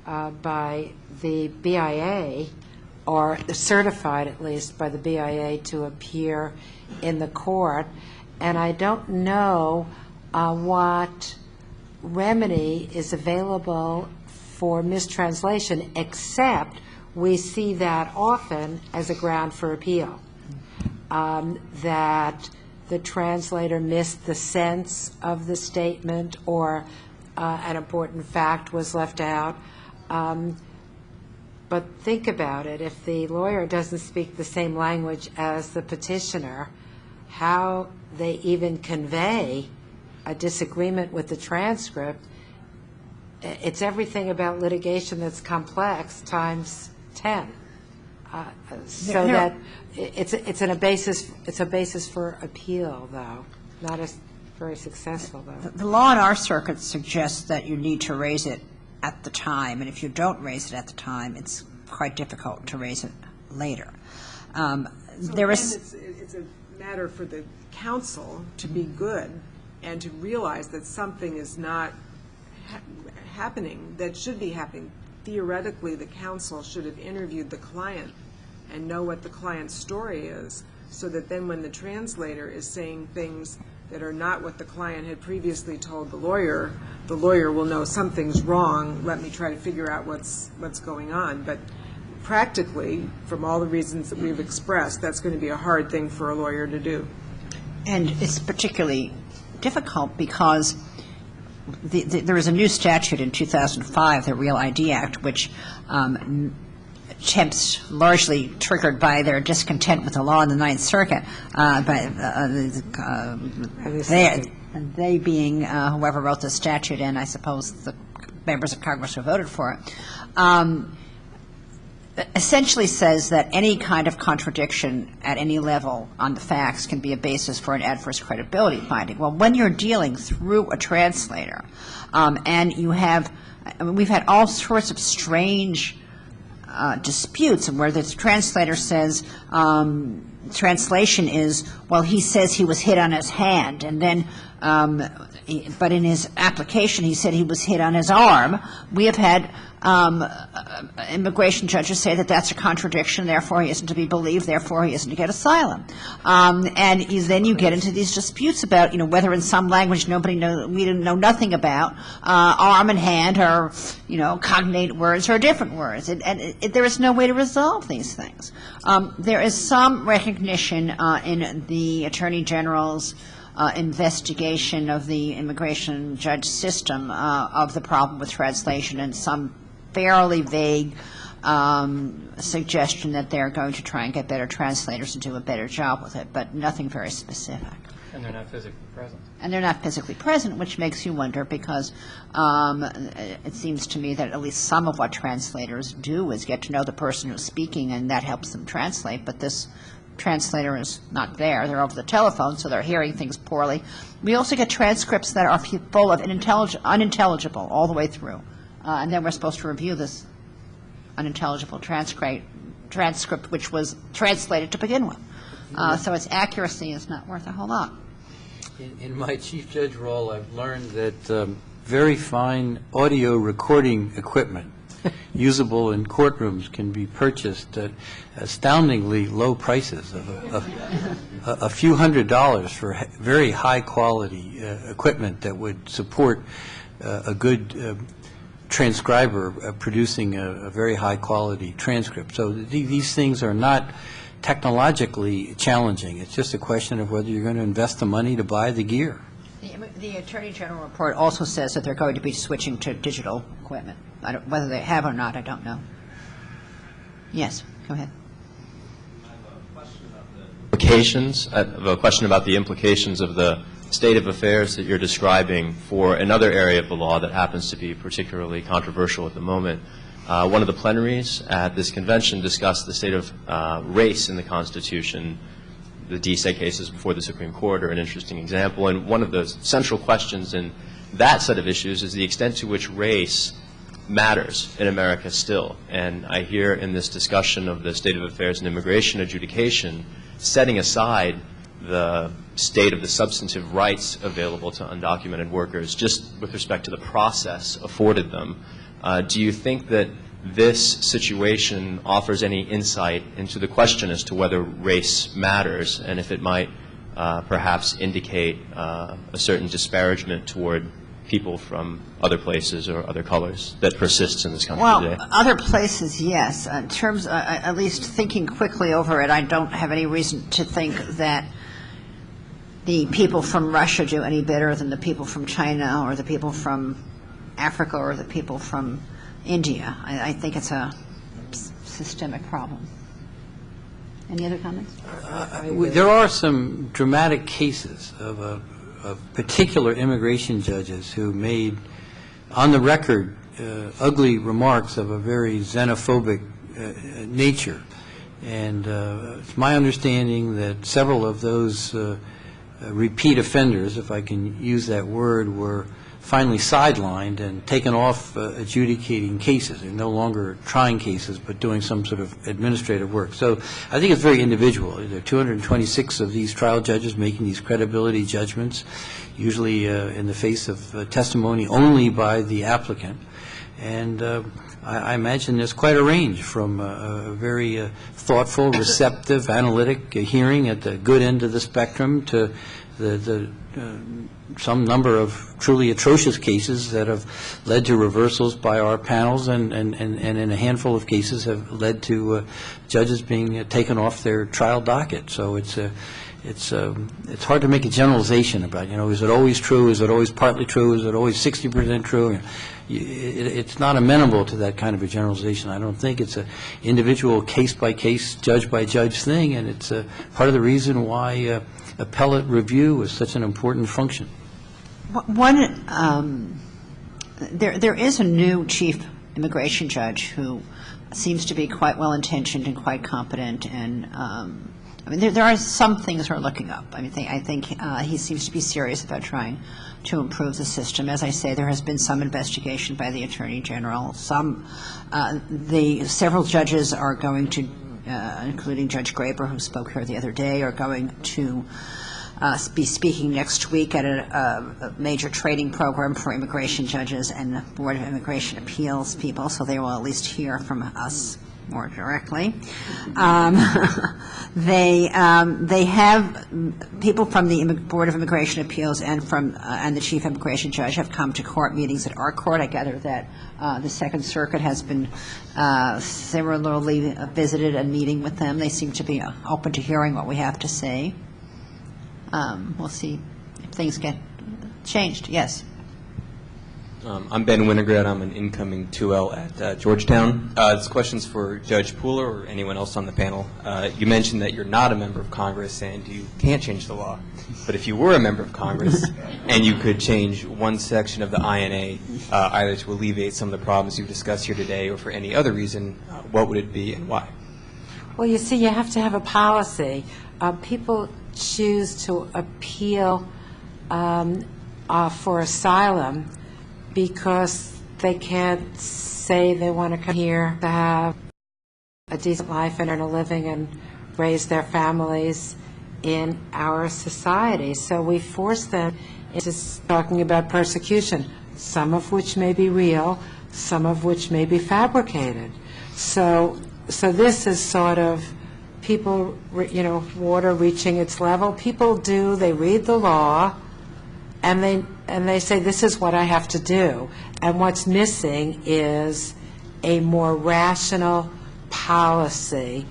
by the BIA, or certified at least by the BIA, to appear in the court. And I don't know what remedy is available for mistranslation, except we see that often as a ground for appeal, that the translator missed the sense of the statement, or an important fact was left out. But think about it. If the lawyer doesn't speak the same language as the petitioner, how they even convey a disagreement with the transcript, it's everything about litigation that's complex times 10. So that it's a basis for appeal, though, not as very successful, though. The law in our circuit suggests that you need to raise it at the time, and if you don't raise it at the time, it's quite difficult to raise it later. It's a matter for the counsel to be good and to realize that something is not happening that should be happening. Theoretically, the counsel should have interviewed the client and know what the client's story is, so that then when the translator is saying things that are not what the client had previously told the lawyer will know something's wrong. Let me try to figure out what's going on. But practically, from all the reasons that we've expressed, that's going to be a hard thing for a lawyer to do. And it's particularly difficult because there is a new statute in 2005, the Real ID Act, which attempts, largely triggered by their discontent with the law in the Ninth Circuit, they being whoever wrote the statute, and I suppose the members of Congress who voted for it, essentially says that any kind of contradiction at any level on the facts can be a basis for an adverse credibility finding. Well, when you're dealing through a translator, and you have, we've had all sorts of strange disputes where the translator says, translation is, well, he says he was hit on his hand, and then, but in his application he said he was hit on his arm. We have had immigration judges say that that's a contradiction, therefore he isn't to be believed, therefore he isn't to get asylum. And then you get into these disputes about, whether in some language we didn't know nothing about, arm and hand are, cognate words or different words. And there is no way to resolve these things. There is some recognition in the Attorney General's investigation of the immigration judge system of the problem with translation, and some fairly vague suggestion that they're going to try and get better translators and do a better job with it, but nothing very specific. And they're not physically present. And they're not physically present, which makes you wonder, because it seems to me that at least some of what translators do is get to know the person who's speaking, and that helps them translate. But this translator is not there. They're over the telephone, so they're hearing things poorly. We also get transcripts that are full of unintelligible all the way through. And then we're supposed to review this unintelligible transcript, which was translated to begin with. So its accuracy is not worth a whole lot. In my chief judge role, I've learned that very fine audio recording equipment usable in courtrooms can be purchased at astoundingly low prices of a few $100s for very high quality equipment that would support a good transcriber producing a very high quality transcript. So these things are not technologically challenging. It's just a question of whether you're going to invest the money to buy the gear. The Attorney General report also says that they're going to be switching to digital equipment. Whether they have or not, I don't know. Yes, go ahead. I have a question about the implications of the state of affairs that you're describing for another area of the law that happens to be particularly controversial at the moment. One of the plenaries at this convention discussed the state of race in the Constitution. The DSA cases before the Supreme Court are an interesting example. And one of the central questions in that set of issues is the extent to which race matters in America still. And I hear in this discussion of the state of affairs in immigration adjudication, setting aside the state of the substantive rights available to undocumented workers, just with respect to the process afforded them, do you think that this situation offers any insight into the question as to whether race matters, and if it might perhaps indicate a certain disparagement toward people from other places or other colors that persists in this country today? Well, other places, yes. In terms, at least thinking quickly over it, I don't have any reason to think that the people from Russia do any better than the people from China or the people from Africa or the people from India. I think it's a systemic problem. Any other comments? There are some dramatic cases of particular immigration judges who made, on the record, ugly remarks of a very xenophobic nature. And it's my understanding that several of those repeat offenders, if I can use that word, were finally sidelined and taken off adjudicating cases. They're no longer trying cases, but doing some sort of administrative work. So I think it's very individual. There are 226 of these trial judges making these credibility judgments, usually in the face of testimony only by the applicant. And I imagine there's quite a range from a very thoughtful, receptive, analytic hearing at the good end of the spectrum to some number of truly atrocious cases that have led to reversals by our panels, and in a handful of cases have led to judges being taken off their trial docket. So it's hard to make a generalization about, is it always true? Is it always partly true? Is it always 60% true? It's not amenable to that kind of a generalization. I don't think it's an individual case-by-case, judge-by-judge thing, and it's part of the reason why appellate review is such an important function. There is a new chief immigration judge who seems to be quite well-intentioned and quite competent, and there are some things we're looking up. I think he seems to be serious about trying to improve the system. As I say, there has been some investigation by the Attorney General. Several judges are going to, including Judge Graber, who spoke here the other day, are going to be speaking next week at a major training program for immigration judges and the Board of Immigration Appeals people, so they will at least hear from us more directly. They have people from the Board of Immigration Appeals and the Chief Immigration Judge have come to court meetings at our court. I gather that the Second Circuit has been similarly visited and meeting with them. They seem to be open to hearing what we have to say. We'll see if things get changed. Yes. I'm Ben Winograd. I'm an incoming 2L at Georgetown. This question's for Judge Pooler or anyone else on the panel. You mentioned that you're not a member of Congress and you can't change the law. But if you were a member of Congress and you could change one section of the INA, either to alleviate some of the problems you've discussed here today or for any other reason, what would it be and why? Well, you see, you have to have a policy. People choose to appeal for asylum because they can't say they want to come here to have a decent life and earn a living and raise their families in our society. So we force them into talking about persecution, some of which may be real, some of which may be fabricated. So this is sort of people, water reaching its level. People they read the law, and they say, this is what I have to do. And what's missing is a more rational policy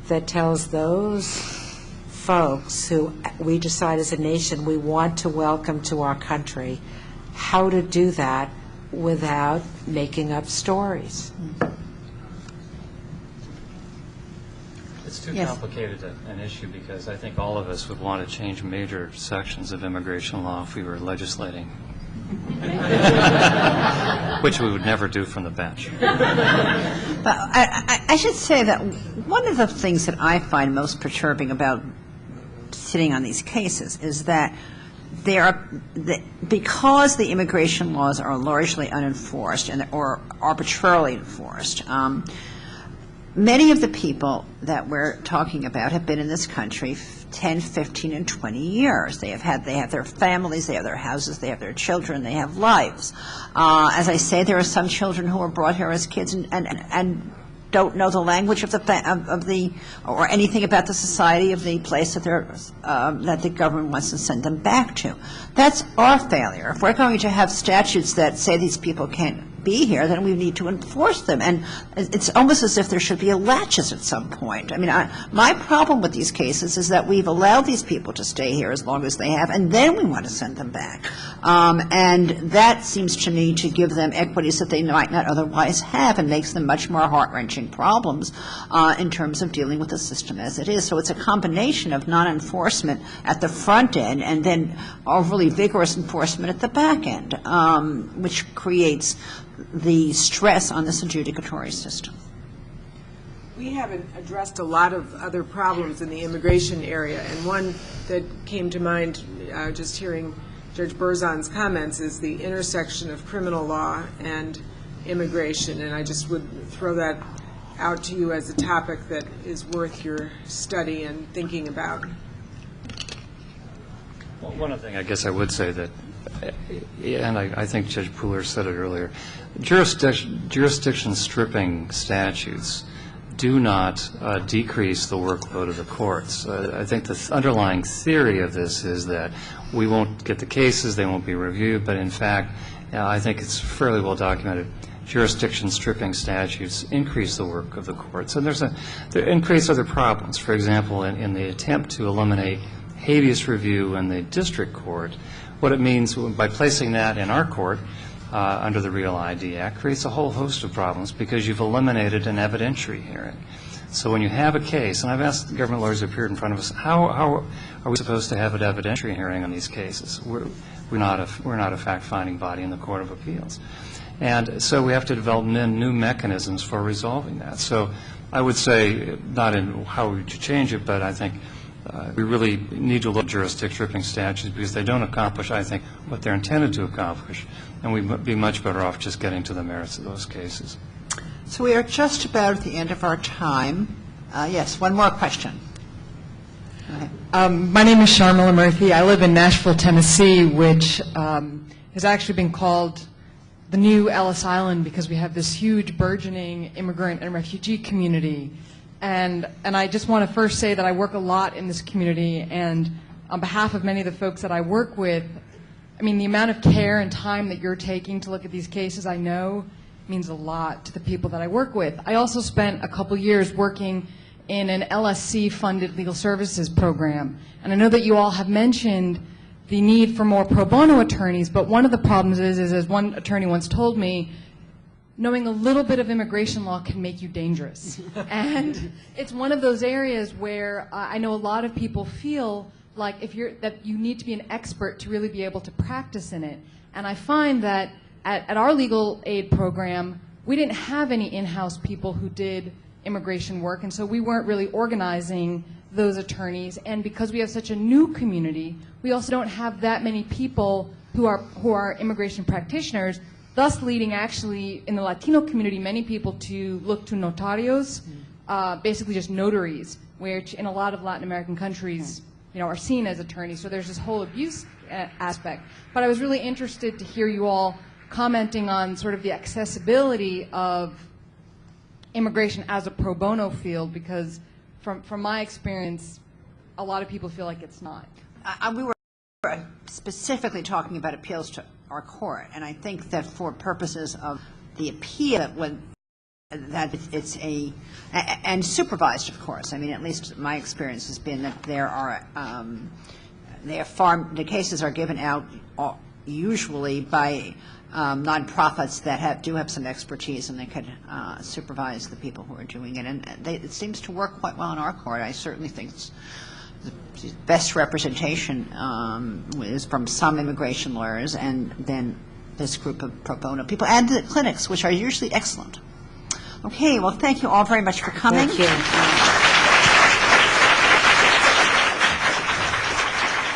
that tells those folks who we decide as a nation we want to welcome to our country how to do that without making up stories. It's too Yes. complicated an issue because I think all of us would want to change major sections of immigration law if we were legislating, which we would never do from the bench. But I should say that one of the things that I find most perturbing about sitting on these cases is that because the immigration laws are largely unenforced or arbitrarily enforced, many of the people that we're talking about have been in this country 10, 15, and 20 years. They have their families, they have their houses, they have their children, they have lives. As I say, there are some children who were brought here as kids and don't know the language of the or anything about the society of the place that that the government wants to send them back to. That's our failure. If we're going to have statutes that say these people can't be here, then we need to enforce them. And it's almost as if there should be a latches at some point. I mean, my problem with these cases is that we've allowed these people to stay here as long as they have, and then we want to send them back. And that seems to me to give them equities that they might not otherwise have and makes them much more heart-wrenching problems in terms of dealing with the system as it is. So it's a combination of non-enforcement at the front end and then overly vigorous enforcement at the back end, which creates the stress on this adjudicatory system. We haven't addressed a lot of other problems in the immigration area, and one that came to mind just hearing Judge Berzon's comments is the intersection of criminal law and immigration, and I just would throw that out to you as a topic that is worth your study and thinking about. Well, one thing I guess I would say that, and I think Judge Pooler said it earlier, jurisdiction stripping statutes do not decrease the workload of the courts. I think the underlying theory of this is that we won't get the cases, they won't be reviewed, but in fact, I think it's fairly well documented. Jurisdiction stripping statutes increase the work of the courts, and they increase other problems. For example, in the attempt to eliminate habeas review in the district court, what it means by placing that in our court under the Real ID Act creates a whole host of problems because you've eliminated an evidentiary hearing. So when you have a case, and I've asked the government lawyers who appeared in front of us, how are we supposed to have an evidentiary hearing on these cases? We're not a fact-finding body in the Court of Appeals. And so we have to develop new mechanisms for resolving that. So I would say, not in how we should change it, but I think we really need to look at jurisdiction stripping statutes because they don't accomplish, I think, what they're intended to accomplish. And we'd be much better off just getting to the merits of those cases. So we are just about at the end of our time. Yes, one more question. My name is Sharmila Murthy. I live in Nashville, Tennessee, which has actually been called the new Ellis Island because we have this huge burgeoning immigrant and refugee community. And I just want to first say that I work a lot in this community, and on behalf of many of the folks that I work with, I mean, the amount of care and time that you're taking to look at these cases, I know, means a lot to the people that I work with. I also spent a couple years working in an LSC-funded legal services program, and I know that you all have mentioned the need for more pro bono attorneys, but one of the problems is as one attorney once told me, knowing a little bit of immigration law can make you dangerous. And it's one of those areas where I know a lot of people feel like that you need to be an expert to really be able to practice in it. And I find that at our legal aid program, we didn't have any in-house people who did immigration work, and so we weren't really organizing those attorneys. And because we have such a new community, we also don't have that many people who are immigration practitioners, thus leading actually in the Latino community many people to look to notarios, basically just notaries, which in a lot of Latin American countries are seen as attorneys. So there's this whole abuse aspect. But I was really interested to hear you all commenting on sort of the accessibility of immigration as a pro bono field, because from my experience, a lot of people feel like it's not. We were specifically talking about appeals to our court, and I think that for purposes of the appeal, that it's and supervised, of course. I mean, at least my experience has been that the cases are given out usually by nonprofits that do have some expertise, and they could supervise the people who are doing it. And it seems to work quite well in our court. I certainly think the best representation is from some immigration lawyers, and then this group of pro bono people, and the clinics, which are usually excellent. Okay, well, thank you all very much for coming. Thank you.